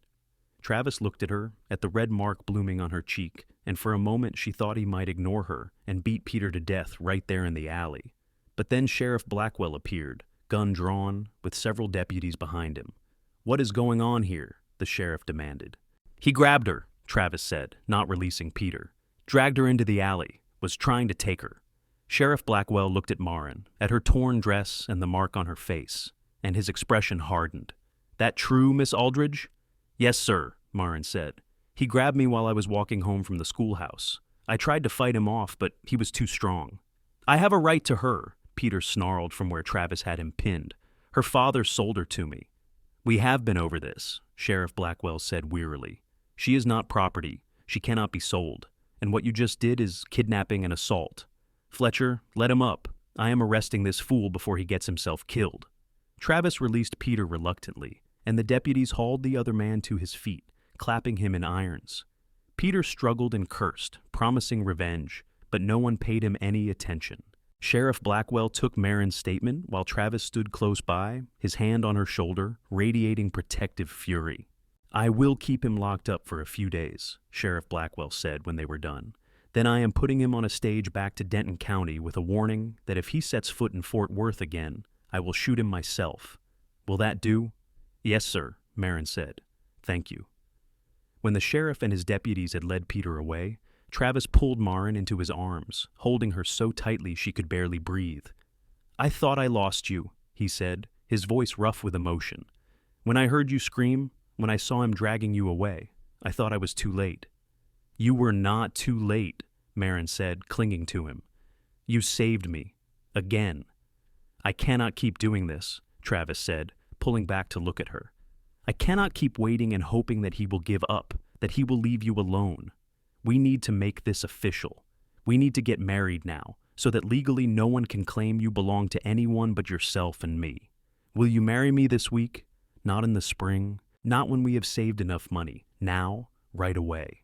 Travis looked at her, at the red mark blooming on her cheek, and for a moment she thought he might ignore her and beat Peter to death right there in the alley. But then Sheriff Blackwell appeared, gun drawn, with several deputies behind him. "What is going on here?" the sheriff demanded. "He grabbed her," Travis said, not releasing Peter. "Dragged her into the alley, was trying to take her." Sheriff Blackwell looked at Maren, at her torn dress and the mark on her face, and his expression hardened. "That true, Miss Aldridge?" "Yes, sir," Maren said. "He grabbed me while I was walking home from the schoolhouse. I tried to fight him off, but he was too strong." "I have a right to her," Peter snarled from where Travis had him pinned. "Her father sold her to me." "We have been over this," Sheriff Blackwell said wearily. "She is not property. She cannot be sold. And what you just did is kidnapping and assault. Fletcher, let him up. I am arresting this fool before he gets himself killed." Travis released Peter reluctantly, and the deputies hauled the other man to his feet, clapping him in irons. Peter struggled and cursed, promising revenge, but no one paid him any attention. Sheriff Blackwell took Maren's statement while Travis stood close by, his hand on her shoulder, radiating protective fury. "I will keep him locked up for a few days," Sheriff Blackwell said when they were done. "Then I am putting him on a stage back to Denton County with a warning that if he sets foot in Fort Worth again, I will shoot him myself. Will that do?" "Yes, sir," Maren said. "Thank you." When the sheriff and his deputies had led Peter away, Travis pulled Maren into his arms, holding her so tightly she could barely breathe. "I thought I lost you," he said, his voice rough with emotion. "When I heard you scream, when I saw him dragging you away, I thought I was too late." "You were not too late," Maren said, clinging to him. "You saved me. Again." "I cannot keep doing this," Travis said, pulling back to look at her. "I cannot keep waiting and hoping that he will give up, that he will leave you alone. We need to make this official. We need to get married now, so that legally no one can claim you belong to anyone but yourself and me. Will you marry me this week? Not in the spring, not when we have saved enough money. Now, right away."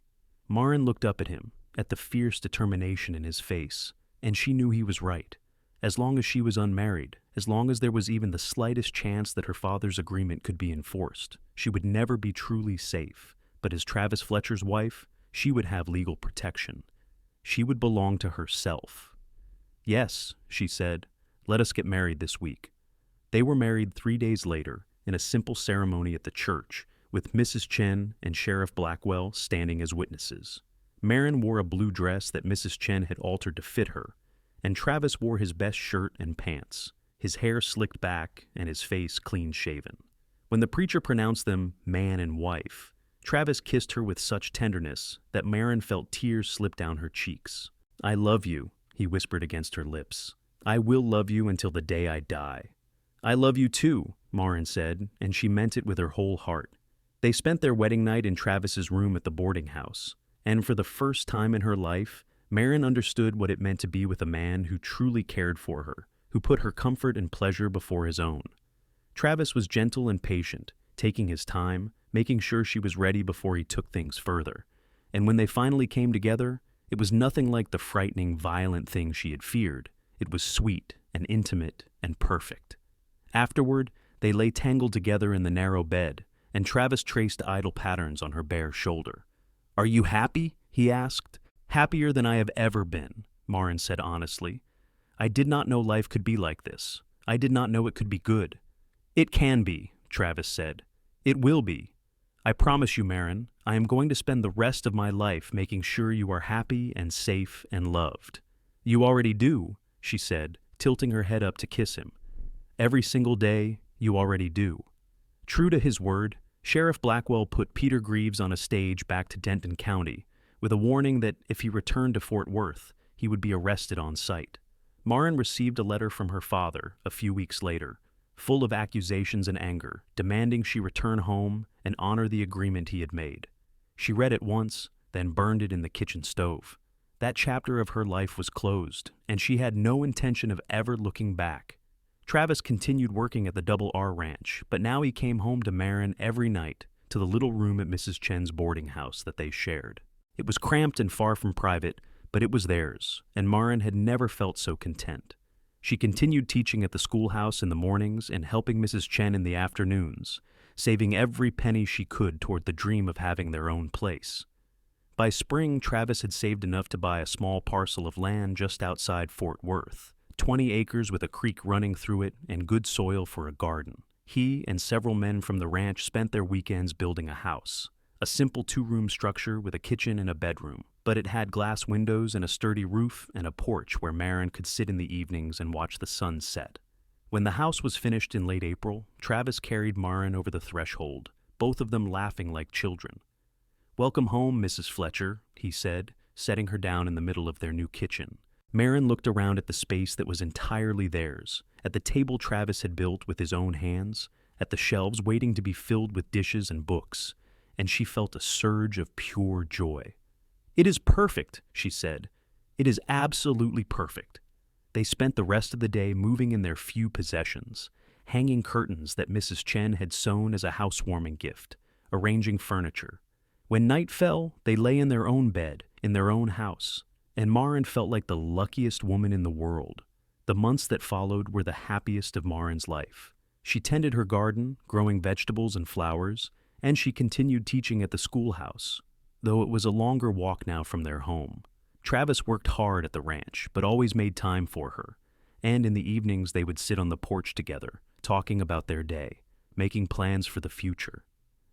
Maren looked up at him, at the fierce determination in his face, and she knew he was right. As long as she was unmarried, as long as there was even the slightest chance that her father's agreement could be enforced, she would never be truly safe. But as Travis Fletcher's wife, she would have legal protection. She would belong to herself. "Yes," she said, "let us get married this week." They were married 3 days later, in a simple ceremony at the church, with Mrs. Chen and Sheriff Blackwell standing as witnesses. Maren wore a blue dress that Mrs. Chen had altered to fit her, and Travis wore his best shirt and pants, his hair slicked back and his face clean-shaven. When the preacher pronounced them man and wife, Travis kissed her with such tenderness that Maren felt tears slip down her cheeks. "I love you," he whispered against her lips. "I will love you until the day I die." "I love you too," Maren said, and she meant it with her whole heart. They spent their wedding night in Travis's room at the boarding house, and for the first time in her life, Maren understood what it meant to be with a man who truly cared for her, who put her comfort and pleasure before his own. Travis was gentle and patient, taking his time, making sure she was ready before he took things further. And when they finally came together, it was nothing like the frightening, violent thing she had feared. It was sweet and intimate and perfect. Afterward, they lay tangled together in the narrow bed, and Travis traced idle patterns on her bare shoulder. "Are you happy?" he asked. "Happier than I have ever been," Maren said honestly. "I did not know life could be like this. I did not know it could be good." "It can be," Travis said. "It will be. I promise you, Maren, I am going to spend the rest of my life making sure you are happy and safe and loved." "You already do," she said, tilting her head up to kiss him. "Every single day, you already do." True to his word, Sheriff Blackwell put Peter Greaves on a stage back to Denton County, with a warning that if he returned to Fort Worth, he would be arrested on sight. Maren received a letter from her father a few weeks later, full of accusations and anger, demanding she return home and honor the agreement he had made. She read it once, then burned it in the kitchen stove. That chapter of her life was closed, and she had no intention of ever looking back. Travis continued working at the Double R Ranch, but now he came home to Maren every night, to the little room at Mrs. Chen's boarding house that they shared. It was cramped and far from private, but it was theirs, and Maren had never felt so content. She continued teaching at the schoolhouse in the mornings and helping Mrs. Chen in the afternoons, saving every penny she could toward the dream of having their own place. By spring, Travis had saved enough to buy a small parcel of land just outside Fort Worth, 20 acres with a creek running through it and good soil for a garden. He and several men from the ranch spent their weekends building a house, a simple two-room structure with a kitchen and a bedroom, but it had glass windows and a sturdy roof and a porch where Maren could sit in the evenings and watch the sun set. When the house was finished in late April, Travis carried Maren over the threshold, both of them laughing like children. "Welcome home, Mrs. Fletcher," he said, setting her down in the middle of their new kitchen. Maren looked around at the space that was entirely theirs, at the table Travis had built with his own hands, at the shelves waiting to be filled with dishes and books, and she felt a surge of pure joy. "It is perfect," she said. "It is absolutely perfect." They spent the rest of the day moving in their few possessions, hanging curtains that Mrs. Chen had sewn as a housewarming gift, arranging furniture. When night fell, they lay in their own bed, in their own house, and Maren felt like the luckiest woman in the world. The months that followed were the happiest of Maren's life. She tended her garden, growing vegetables and flowers, and she continued teaching at the schoolhouse, though it was a longer walk now from their home. Travis worked hard at the ranch, but always made time for her, and in the evenings they would sit on the porch together, talking about their day, making plans for the future.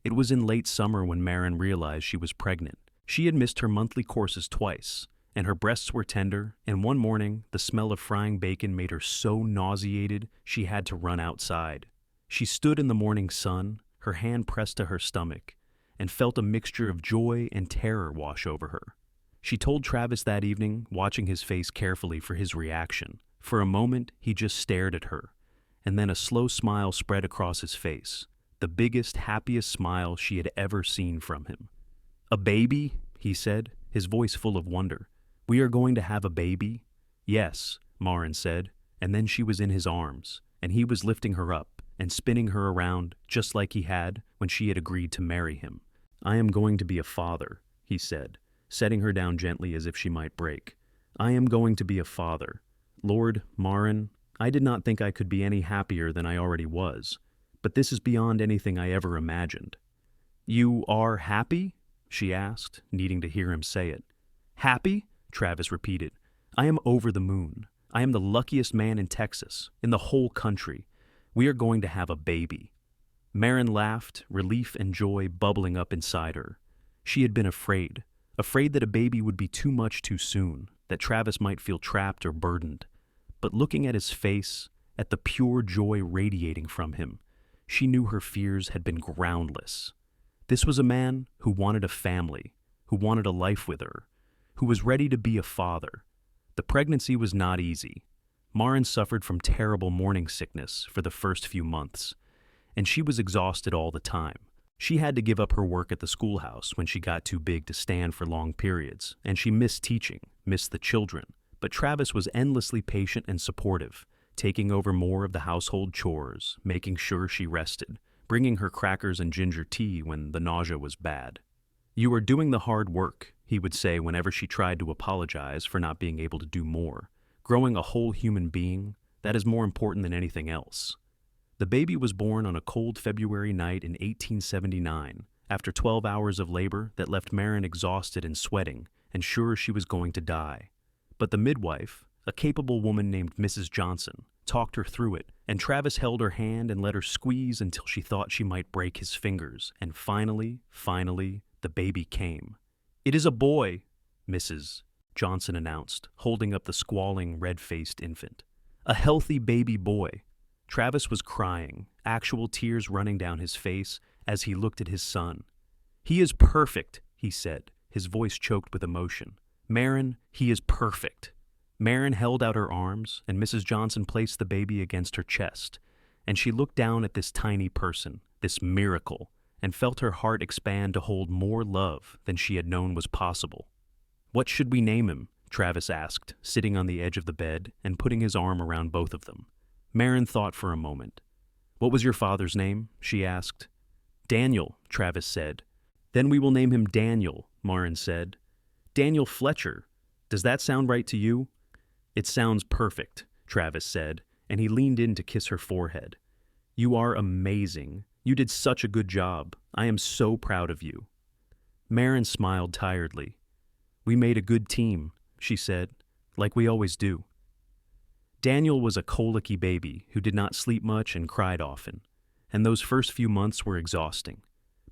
It was in late summer when Maren realized she was pregnant. She had missed her monthly courses twice, and her breasts were tender, and one morning the smell of frying bacon made her so nauseated she had to run outside. She stood in the morning sun, her hand pressed to her stomach, and felt a mixture of joy and terror wash over her. She told Travis that evening, watching his face carefully for his reaction. For a moment, he just stared at her, and then a slow smile spread across his face, the biggest, happiest smile she had ever seen from him. "A baby?" he said, his voice full of wonder. "We are going to have a baby?" "Yes," Maren said, and then she was in his arms, and he was lifting her up and spinning her around just like he had when she had agreed to marry him. "I am going to be a father," he said, setting her down gently as if she might break. "I am going to be a father. Lord, Maren, I did not think I could be any happier than I already was, but this is beyond anything I ever imagined." "You are happy?" she asked, needing to hear him say it. "Happy?" Travis repeated. "I am over the moon. I am the luckiest man in Texas, in the whole country. We are going to have a baby." Maren laughed, relief and joy bubbling up inside her. She had been afraid that a baby would be too much too soon, that Travis might feel trapped or burdened. But looking at his face, at the pure joy radiating from him, she knew her fears had been groundless. This was a man who wanted a family, who wanted a life with her, who was ready to be a father. The pregnancy was not easy. Maren suffered from terrible morning sickness for the first few months, and she was exhausted all the time. She had to give up her work at the schoolhouse when she got too big to stand for long periods, and she missed teaching, missed the children. But Travis was endlessly patient and supportive, taking over more of the household chores, making sure she rested, bringing her crackers and ginger tea when the nausea was bad. "You are doing the hard work," he would say whenever she tried to apologize for not being able to do more. "Growing a whole human being, that is more important than anything else." The baby was born on a cold February night in 1879, after 12 hours of labor that left Maren exhausted and sweating, and sure she was going to die. But the midwife, a capable woman named Mrs. Johnson, talked her through it, and Travis held her hand and let her squeeze until she thought she might break his fingers, and finally, the baby came. "It is a boy," Mrs. Johnson announced, holding up the squalling, red-faced infant. "A healthy baby boy." Travis was crying, actual tears running down his face as he looked at his son. "He is perfect," he said, his voice choked with emotion. "Maren, he is perfect." Maren held out her arms, and Mrs. Johnson placed the baby against her chest, and she looked down at this tiny person, this miracle, and felt her heart expand to hold more love than she had known was possible. "What should we name him?" Travis asked, sitting on the edge of the bed and putting his arm around both of them. Maren thought for a moment. "What was your father's name?" she asked. "Daniel," Travis said. "Then we will name him Daniel," Maren said. "Daniel Fletcher. Does that sound right to you?" "It sounds perfect," Travis said, and he leaned in to kiss her forehead. "You are amazing. You did such a good job. I am so proud of you." Maren smiled tiredly. "We made a good team," she said, "like we always do." Daniel was a colicky baby who did not sleep much and cried often, and those first few months were exhausting.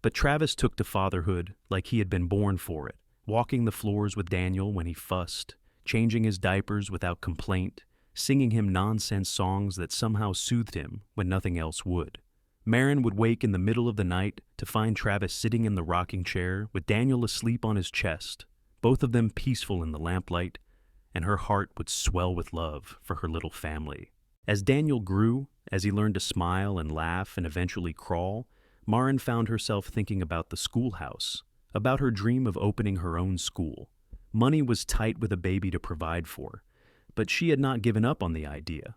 But Travis took to fatherhood like he had been born for it, walking the floors with Daniel when he fussed, changing his diapers without complaint, singing him nonsense songs that somehow soothed him when nothing else would. Maren would wake in the middle of the night to find Travis sitting in the rocking chair with Daniel asleep on his chest, both of them peaceful in the lamplight, and her heart would swell with love for her little family. As Daniel grew, as he learned to smile and laugh and eventually crawl, Maren found herself thinking about the schoolhouse, about her dream of opening her own school. Money was tight with a baby to provide for, but she had not given up on the idea.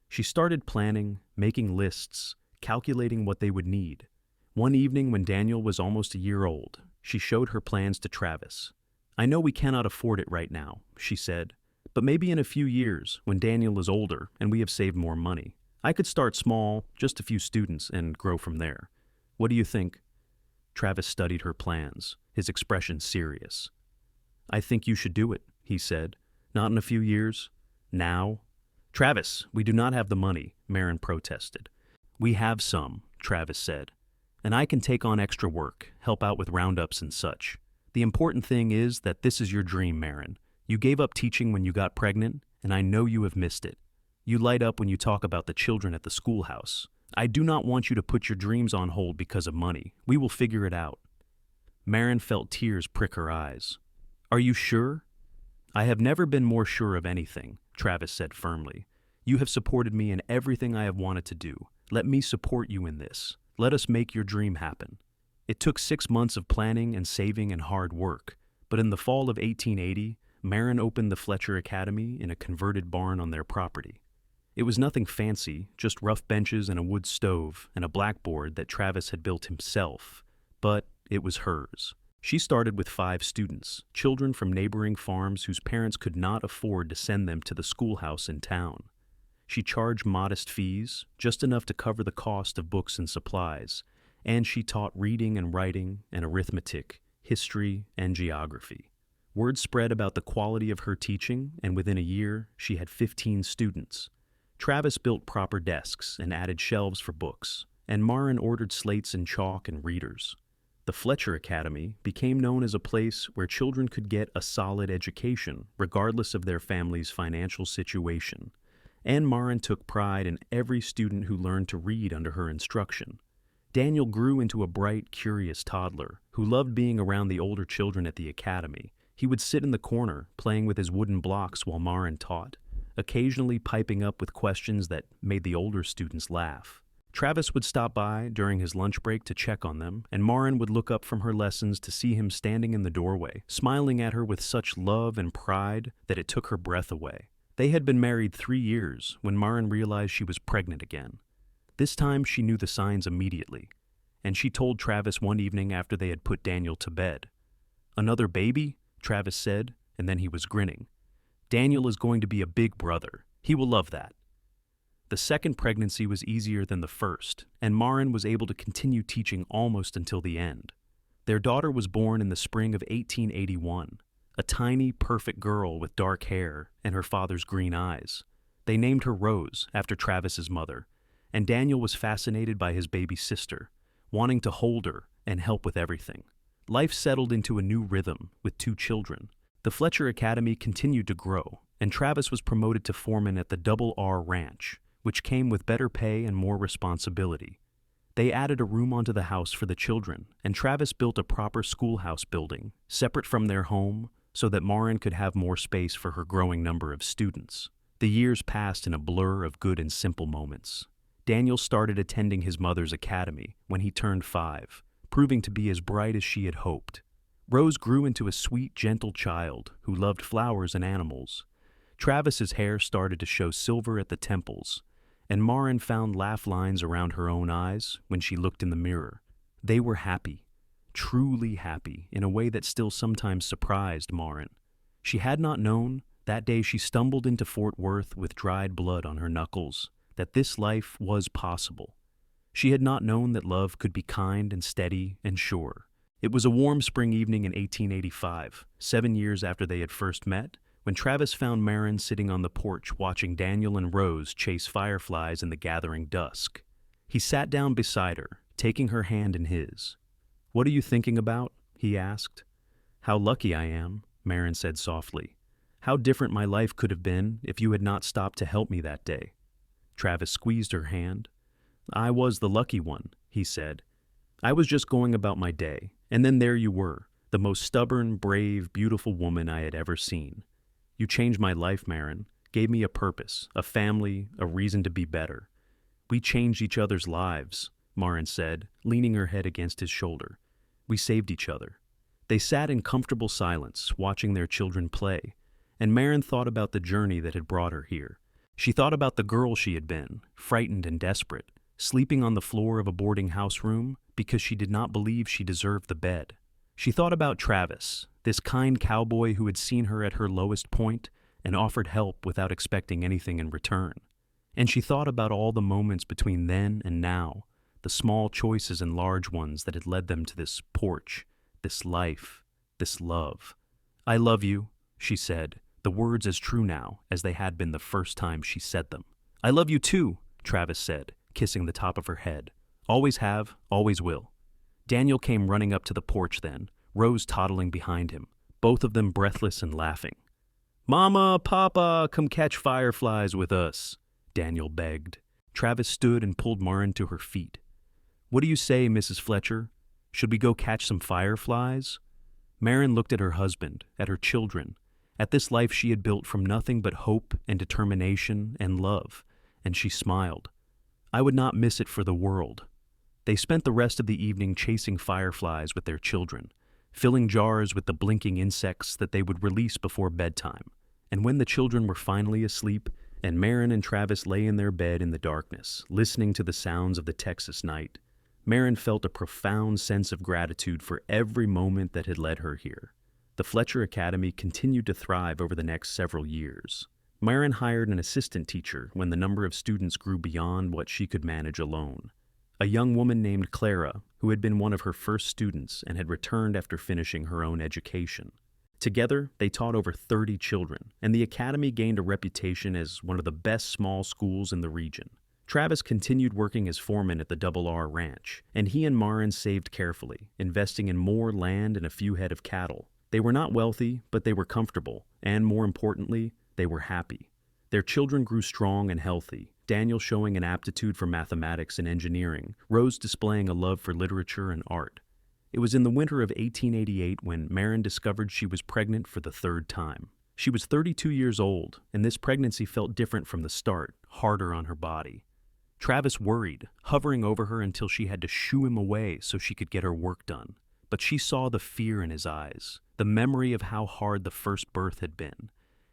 She started planning, making lists, calculating what they would need. One evening when Daniel was almost a year old, she showed her plans to Travis. "I know we cannot afford it right now," she said, "but maybe in a few years, when Daniel is older and we have saved more money, I could start small, just a few students, and grow from there. What do you think?" Travis studied her plans, his expression serious. "I think you should do it," he said. "Not in a few years. Now." "Travis, we do not have the money," Maren protested. "We have some," Travis said, "and I can take on extra work, help out with roundups and such. The important thing is that this is your dream, Maren. You gave up teaching when you got pregnant, and I know you have missed it. You light up when you talk about the children at the schoolhouse. I do not want you to put your dreams on hold because of money. We will figure it out." Maren felt tears prick her eyes. "Are you sure?" "I have never been more sure of anything," Travis said firmly. "You have supported me in everything I have wanted to do. Let me support you in this. Let us make your dream happen." It took 6 months of planning and saving and hard work, but in the fall of 1880, Maren opened the Fletcher Academy in a converted barn on their property. It was nothing fancy, just rough benches and a wood stove and a blackboard that Travis had built himself, but it was hers. She started with 5 students, children from neighboring farms whose parents could not afford to send them to the schoolhouse in town. She charged modest fees, just enough to cover the cost of books and supplies, and she taught reading and writing and arithmetic, history, and geography. Word spread about the quality of her teaching, and within a year, she had 15 students. Travis built proper desks and added shelves for books, and Maren ordered slates and chalk and readers. The Fletcher Academy became known as a place where children could get a solid education, regardless of their family's financial situation. And Maren took pride in every student who learned to read under her instruction. Daniel grew into a bright, curious toddler who loved being around the older children at the academy. He would sit in the corner, playing with his wooden blocks while Maren taught, occasionally piping up with questions that made the older students laugh. Travis would stop by during his lunch break to check on them, and Maren would look up from her lessons to see him standing in the doorway, smiling at her with such love and pride that it took her breath away. They had been married 3 years when Maren realized she was pregnant again. This time she knew the signs immediately, and she told Travis one evening after they had put Daniel to bed. "Another baby?" Travis said, and then he was grinning. "Daniel is going to be a big brother. He will love that." The second pregnancy was easier than the first, and Maren was able to continue teaching almost until the end. Their daughter was born in the spring of 1881, a tiny, perfect girl with dark hair and her father's green eyes. They named her Rose, after Travis's mother, and Daniel was fascinated by his baby sister, wanting to hold her and help with everything. Life settled into a new rhythm with 2 children. The Fletcher Academy continued to grow, and Travis was promoted to foreman at the Double R Ranch, which came with better pay and more responsibility. They added a room onto the house for the children, and Travis built a proper schoolhouse building, separate from their home, so that Maren could have more space for her growing number of students. The years passed in a blur of good and simple moments. Daniel started attending his mother's academy when he turned 5, proving to be as bright as she had hoped. Rose grew into a sweet, gentle child who loved flowers and animals. Travis's hair started to show silver at the temples, and Maren found laugh lines around her own eyes when she looked in the mirror. They were happy, truly happy, in a way that still sometimes surprised Maren. She had not known, that day she stumbled into Fort Worth with dried blood on her knuckles, that this life was possible. She had not known that love could be kind and steady and sure. It was a warm spring evening in 1885, 7 years after they had first met, when Travis found Maren sitting on the porch watching Daniel and Rose chase fireflies in the gathering dusk. He sat down beside her, taking her hand in his. "What are you thinking about?" he asked. "How lucky I am," Maren said softly. "How different my life could have been if you had not stopped to help me that day." Travis squeezed her hand. "I was the lucky one," he said. "I was just going about my day, and then there you were, the most stubborn, brave, beautiful woman I had ever seen. You changed my life, Maren, gave me a purpose, a family, a reason to be better. We changed each other's lives," Maren said, leaning her head against his shoulder. "We saved each other." They sat in comfortable silence, watching their children play, and Maren thought about the journey that had brought her here. She thought about the girl she had been, frightened and desperate, sleeping on the floor of a boarding house room because she did not believe she deserved the bed. She thought about Travis, this kind cowboy who had seen her at her lowest point and offered help without expecting anything in return. And she thought about all the moments between then and now, the small choices and large ones that had led them to this porch, this life, this love. "I love you," she said, the words as true now as they had been the first time she said them. "I love you too," Travis said, kissing the top of her head. "Always have, always will." Daniel came running up to the porch then, Rose toddling behind him, both of them breathless and laughing. "Mama, Papa, come catch fireflies with us," Daniel begged. Travis stood and pulled Maren to her feet. "What do you say, Mrs. Fletcher? Should we go catch some fireflies?" Maren looked at her husband, at her children, at this life she had built from nothing but hope and determination and love, and she smiled. "I would not miss it for the world." They spent the rest of the evening chasing fireflies with their children, filling jars with the blinking insects that they would release before bedtime. And when the children were finally asleep, and Maren and Travis lay in their bed in the darkness, listening to the sounds of the Texas night, Maren felt a profound sense of gratitude for every moment that had led her here. The Fletcher Academy continued to thrive over the next several years. Maren hired an assistant teacher when the number of students grew beyond what she could manage alone. A young woman named Clara, who had been one of her first students and had returned after finishing her own education. Together, they taught over 30 children, and the academy gained a reputation as one of the best small schools in the region. Travis continued working as foreman at the Double R Ranch, and he and Maren saved carefully, investing in more land and a few head of cattle. They were not wealthy, but they were comfortable, and more importantly, they were happy. Their children grew strong and healthy, Daniel showing an aptitude for mathematics and engineering, Rose displaying a love for literature and art. It was in the winter of 1888 when Maren discovered she was pregnant for the third time. She was 32 years old, and this pregnancy felt different from the start, harder on her body. Travis worried, hovering over her until she had to shoo him away so she could get her work done. But she saw the fear in his eyes, the memory of how hard the first birth had been,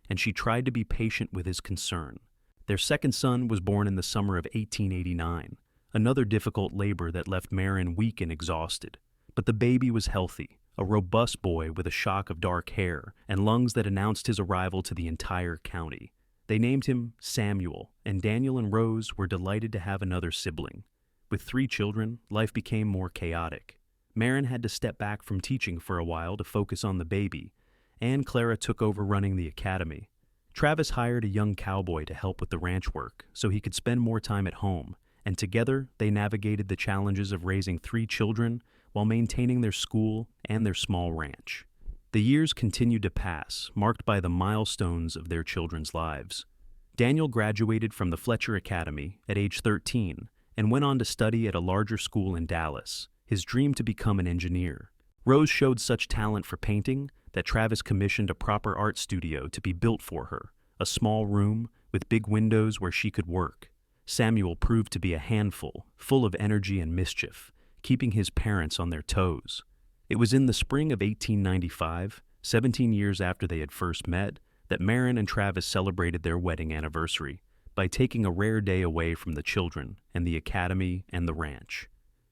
and she tried to be patient with his concern. Their second son was born in the summer of 1889, another difficult labor that left Maren weak and exhausted. But the baby was healthy, a robust boy with a shock of dark hair and lungs that announced his arrival to the entire county. They named him Samuel, and Daniel and Rose were delighted to have another sibling. With 3 children, life became more chaotic. Maren had to step back from teaching for a while to focus on the baby, and Clara took over running the academy. Travis hired a young cowboy to help with the ranch work so he could spend more time at home, and together they navigated the challenges of raising 3 children while maintaining their school and their small ranch. The years continued to pass, marked by the milestones of their children's lives. Daniel graduated from the Fletcher Academy at age 13 and went on to study at a larger school in Dallas, his dream to become an engineer. Rose showed such talent for painting that Travis commissioned a proper art studio to be built for her, a small room with big windows where she could work. Samuel proved to be a handful, full of energy and mischief, keeping his parents on their toes. It was in the spring of 1895, 17 years after they had first met, that Maren and Travis celebrated their wedding anniversary by taking a rare day away from the children and the academy and the ranch.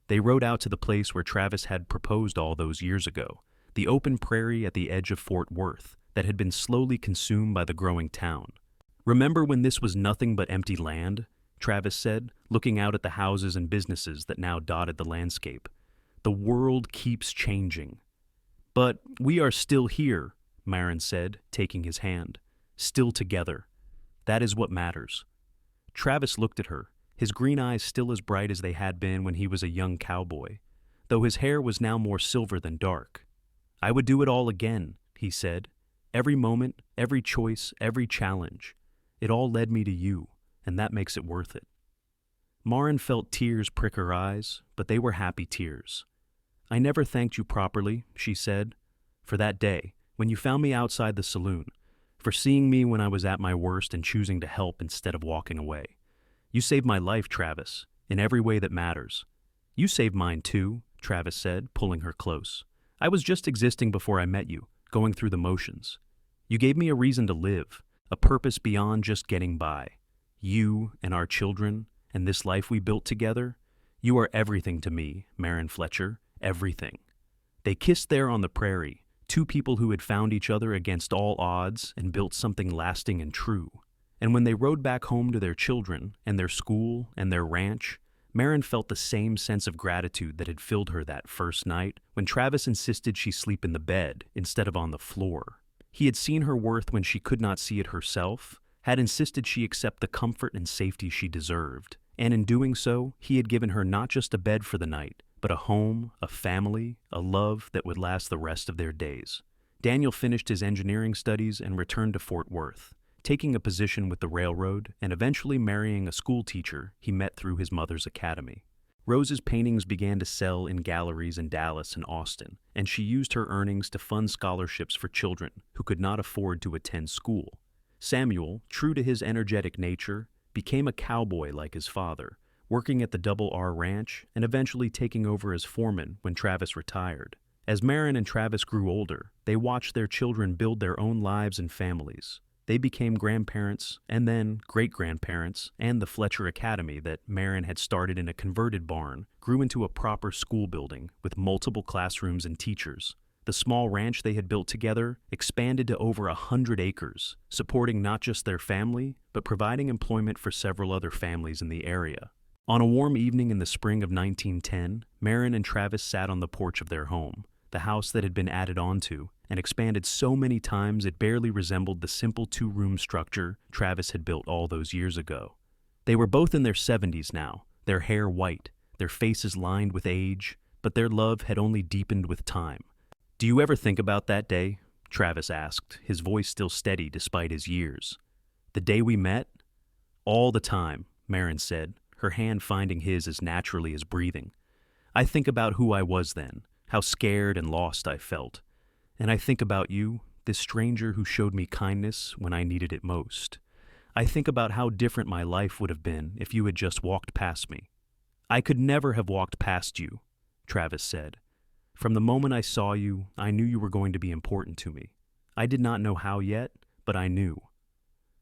They rode out to the place where Travis had proposed all those years ago, the open prairie at the edge of Fort Worth that had been slowly consumed by the growing town. "Remember when this was nothing but empty land?" Travis said, looking out at the houses and businesses that now dotted the landscape. "The world keeps changing." "But we are still here," Maren said, taking his hand. still together. That is what matters. Travis looked at her, his green eyes still as bright as they had been when he was a young cowboy, though his hair was now more silver than dark. "I would do it all again," he said. "Every moment, every choice, every challenge. It all led me to you, and that makes it worth it." Maren felt tears prick her eyes, but they were happy tears. "I never thanked you properly," she said, "for that day, when you found me outside the saloon, for seeing me when I was at my worst and choosing to help instead of walking away. You saved my life, Travis, in every way that matters." "You saved mine too," Travis said, pulling her close. "I was just existing before I met you, going through the motions. You gave me a reason to live, a purpose beyond just getting by. You and our children and this life we built together, you are everything to me, Maren Fletcher, everything." They kissed there on the prairie, two people who had found each other against all odds and built something lasting and true. And when they rode back home to their children and their school and their ranch, Maren felt the same sense of gratitude that had filled her that first night when Travis insisted she sleep in the bed instead of on the floor. He had seen her worth when she could not see it herself, had insisted she accept the comfort and safety she deserved, and in doing so, he had given her not just a bed for the night, but a home, a family, a love that would last the rest of their days. Daniel finished his engineering studies and returned to Fort Worth, taking a position with the railroad and eventually marrying a school teacher he met through his mother's academy. Rose's paintings began to sell in galleries in Dallas and Austin, and she used her earnings to fund scholarships for children who could not afford to attend school. Samuel, true to his energetic nature, became a cowboy like his father, working at the Double R Ranch and eventually taking over as foreman when Travis retired. As Maren and Travis grew older, they watched their children build their own lives and families. They became grandparents and then great-grandparents, and the Fletcher Academy that Maren had started in a converted barn grew into a proper school building with multiple classrooms and teachers. The small ranch they had built together expanded to over 100 acres, supporting not just their family, but providing employment for several other families in the area. On a warm evening in the spring of 1910, Maren and Travis sat on the porch of their home, the house that had been added onto and expanded so many times it barely resembled the simple two-room structure Travis had built all those years ago. They were both in their 70s now, their hair white, their faces lined with age, but their love had only deepened with time. "Do you ever think about that day?" Travis asked, his voice still steady despite his years. "The day we met?" "All the time," Maren said, her hand finding his as naturally as breathing. "I think about who I was then, how scared and lost I felt. And I think about you, this stranger who showed me kindness when I needed it most. I think about how different my life would have been if you had just walked past me." "I could never have walked past you," Travis said. "From the moment I saw you, I knew you were going to be important to me. I did not know how yet, but I knew."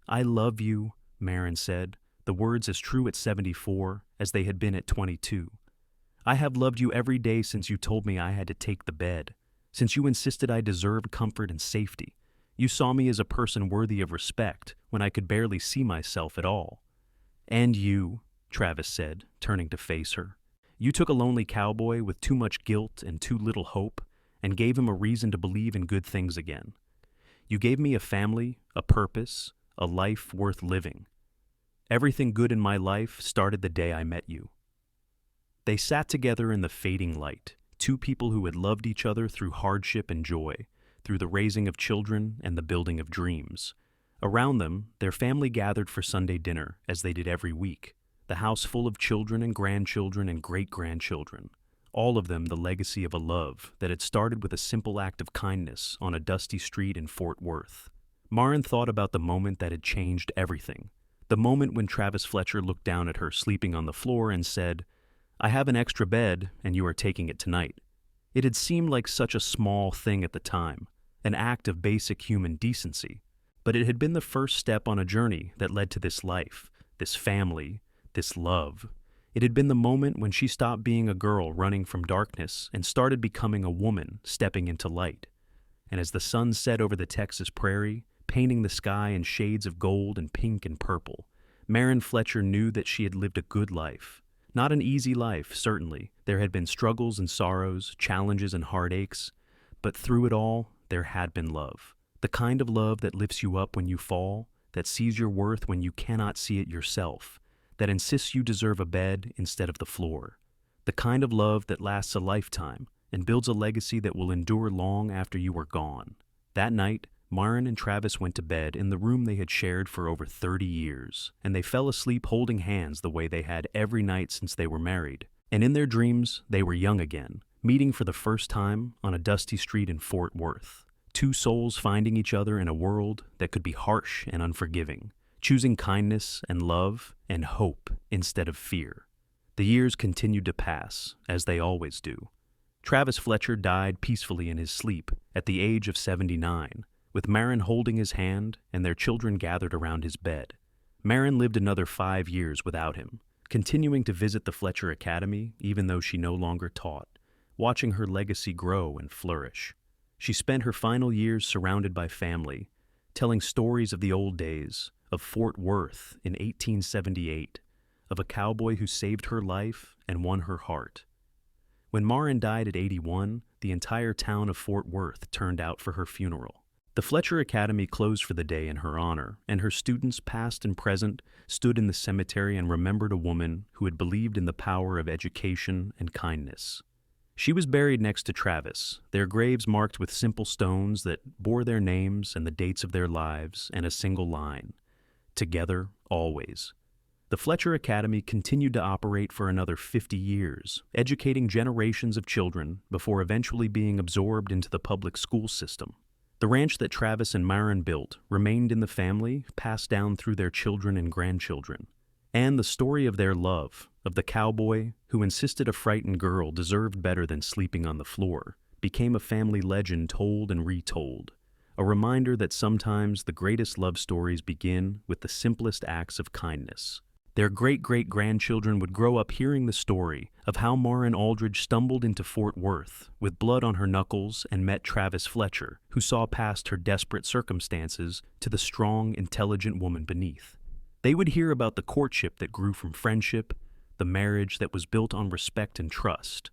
"I love you," Maren said, the words as true at 74 as they had been at 22. "I have loved you every day since you told me I had to take the bed, since you insisted I deserved comfort and safety. You saw me as a person worthy of respect when I could barely see myself at all." "And you," Travis said, turning to face her. "You took a lonely cowboy with too much guilt and too little hope and gave him a reason to believe in good things again. You gave me a family, a purpose, a life worth living. Everything good in my life started the day I met you." They sat together in the fading light, two people who had loved each other through hardship and joy, through the raising of children and the building of dreams. Around them, their family gathered for Sunday dinner, as they did every week, the house full of children and grandchildren and great-grandchildren, all of them the legacy of a love that had started with a simple act of kindness on a dusty street in Fort Worth. Maren thought about the moment that had changed everything, the moment when Travis Fletcher looked down at her sleeping on the floor and said, "I have an extra bed, and you are taking it tonight." It had seemed like such a small thing at the time, an act of basic human decency, but it had been the first step on a journey that led to this life, this family, this love. It had been the moment when she stopped being a girl running from darkness and started becoming a woman stepping into light. And as the sun set over the Texas prairie, painting the sky in shades of gold and pink and purple, Maren Fletcher knew that she had lived a good life. Not an easy life, certainly. There had been struggles and sorrows, challenges and heartaches, but through it all, there had been love. The kind of love that lifts you up when you fall, that sees your worth when you cannot see it yourself, that insists you deserve a bed instead of the floor. The kind of love that lasts a lifetime and builds a legacy that will endure long after you are gone. That night, Maren and Travis went to bed in the room they had shared for over 30 years, and they fell asleep holding hands the way they had every night since they were married. And in their dreams, they were young again, meeting for the first time on a dusty street in Fort Worth. Two souls finding each other in a world that could be harsh and unforgiving, choosing kindness and love and hope instead of fear. The years continued to pass, as they always do. Travis Fletcher died peacefully in his sleep at the age of 79, with Maren holding his hand and their children gathered around his bed. Maren lived another 5 years without him, continuing to visit the Fletcher Academy even though she no longer taught, watching her legacy grow and flourish. She spent her final years surrounded by family, telling stories of the old days, of Fort Worth in 1878, of a cowboy who saved her life and won her heart. When Maren died at 81, the entire town of Fort Worth turned out for her funeral. The Fletcher Academy closed for the day in her honor, and her students, past and present, stood in the cemetery and remembered a woman who had believed in the power of education and kindness. She was buried next to Travis, their graves marked with simple stones that bore their names and the dates of their lives and a single line: together, always. The Fletcher Academy continued to operate for another 50 years, educating generations of children before eventually being absorbed into the public school system. The ranch that Travis and Maren built remained in the family, passed down through their children and grandchildren. And the story of their love, of the cowboy who insisted a frightened girl deserved better than sleeping on the floor, became a family legend told and retold, a reminder that sometimes the greatest love stories begin with the simplest acts of kindness. Their great-great-grandchildren would grow up hearing the story of how Maren Aldridge stumbled into Fort Worth with blood on her knuckles and met Travis Fletcher, who saw past her desperate circumstances to the strong, intelligent woman beneath. They would hear about the courtship that grew from friendship, the marriage that was built on respect and trust,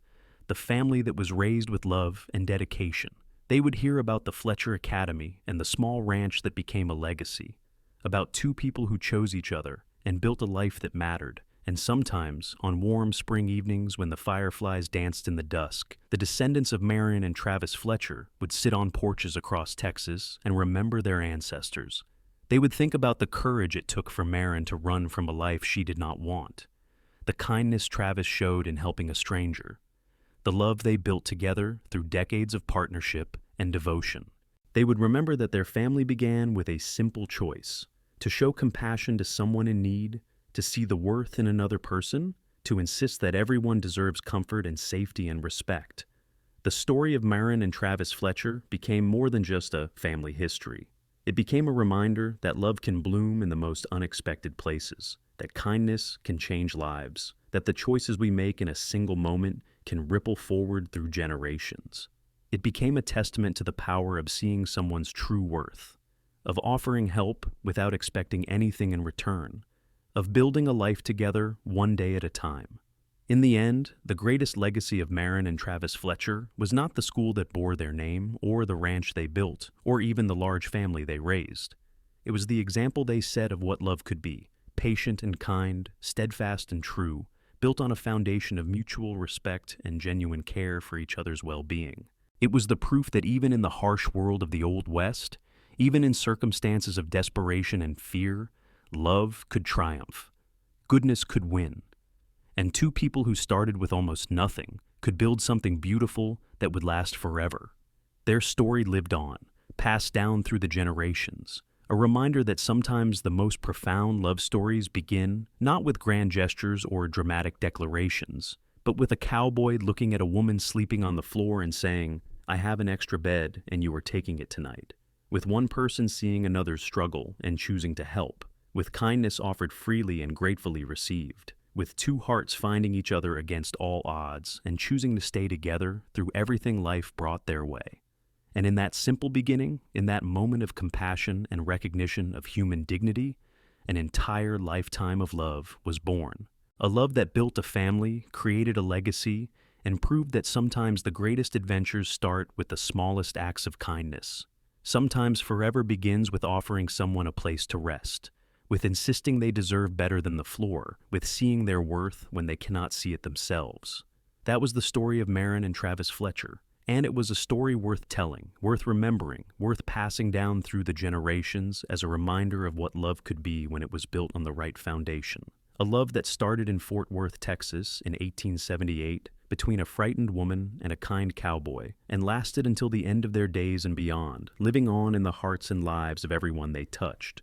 the family that was raised with love and dedication. They would hear about the Fletcher Academy and the small ranch that became a legacy, about two people who chose each other and built a life that mattered. And sometimes, on warm spring evenings when the fireflies danced in the dusk, the descendants of Maren and Travis Fletcher would sit on porches across Texas and remember their ancestors. They would think about the courage it took for Maren to run from a life she did not want, the kindness Travis showed in helping a stranger, the love they built together through decades of partnership and devotion. They would remember that their family began with a simple choice: to show compassion to someone in need, to see the worth in another person, to insist that everyone deserves comfort and safety and respect. The story of Maren and Travis Fletcher became more than just a family history. It became a reminder that love can bloom in the most unexpected places, that kindness can change lives, that the choices we make in a single moment can ripple forward through generations. It became a testament to the power of seeing someone's true worth, of offering help without expecting anything in return, of building a life together one day at a time. In the end, the greatest legacy of Maren and Travis Fletcher was not the school that bore their name, or the ranch they built, or even the large family they raised. It was the example they set of what love could be: patient and kind, steadfast and true, built on a foundation of mutual respect and genuine care for each other's well-being. It was the proof that even in the harsh world of the Old West, even in circumstances of desperation and fear, love could triumph. Goodness could win. And two people who started with almost nothing could build something beautiful that would last forever. Their story lived on, passed down through the generations, a reminder that sometimes the most profound love stories begin not with grand gestures or dramatic declarations, but with a cowboy looking at a woman sleeping on the floor and saying, "I have an extra bed and you are taking it tonight." With one person seeing another's struggle and choosing to help, with kindness offered freely and gratefully received, with two hearts finding each other against all odds and choosing to stay together through everything life brought their way. And in that simple beginning, in that moment of compassion and recognition of human dignity, an entire lifetime of love was born. A love that built a family, created a legacy, and proved that sometimes the greatest adventures start with the smallest acts of kindness. Sometimes forever begins with offering someone a place to rest, with insisting they deserve better than the floor, with seeing their worth when they cannot see it themselves. That was the story of Maren and Travis Fletcher, and it was a story worth telling, worth remembering, worth passing down through the generations as a reminder of what love could be when it was built on the right foundation. A love that started in Fort Worth, Texas in 1878 between a frightened woman and a kind cowboy, and lasted until the end of their days and beyond, living on in the hearts and lives of everyone they touched.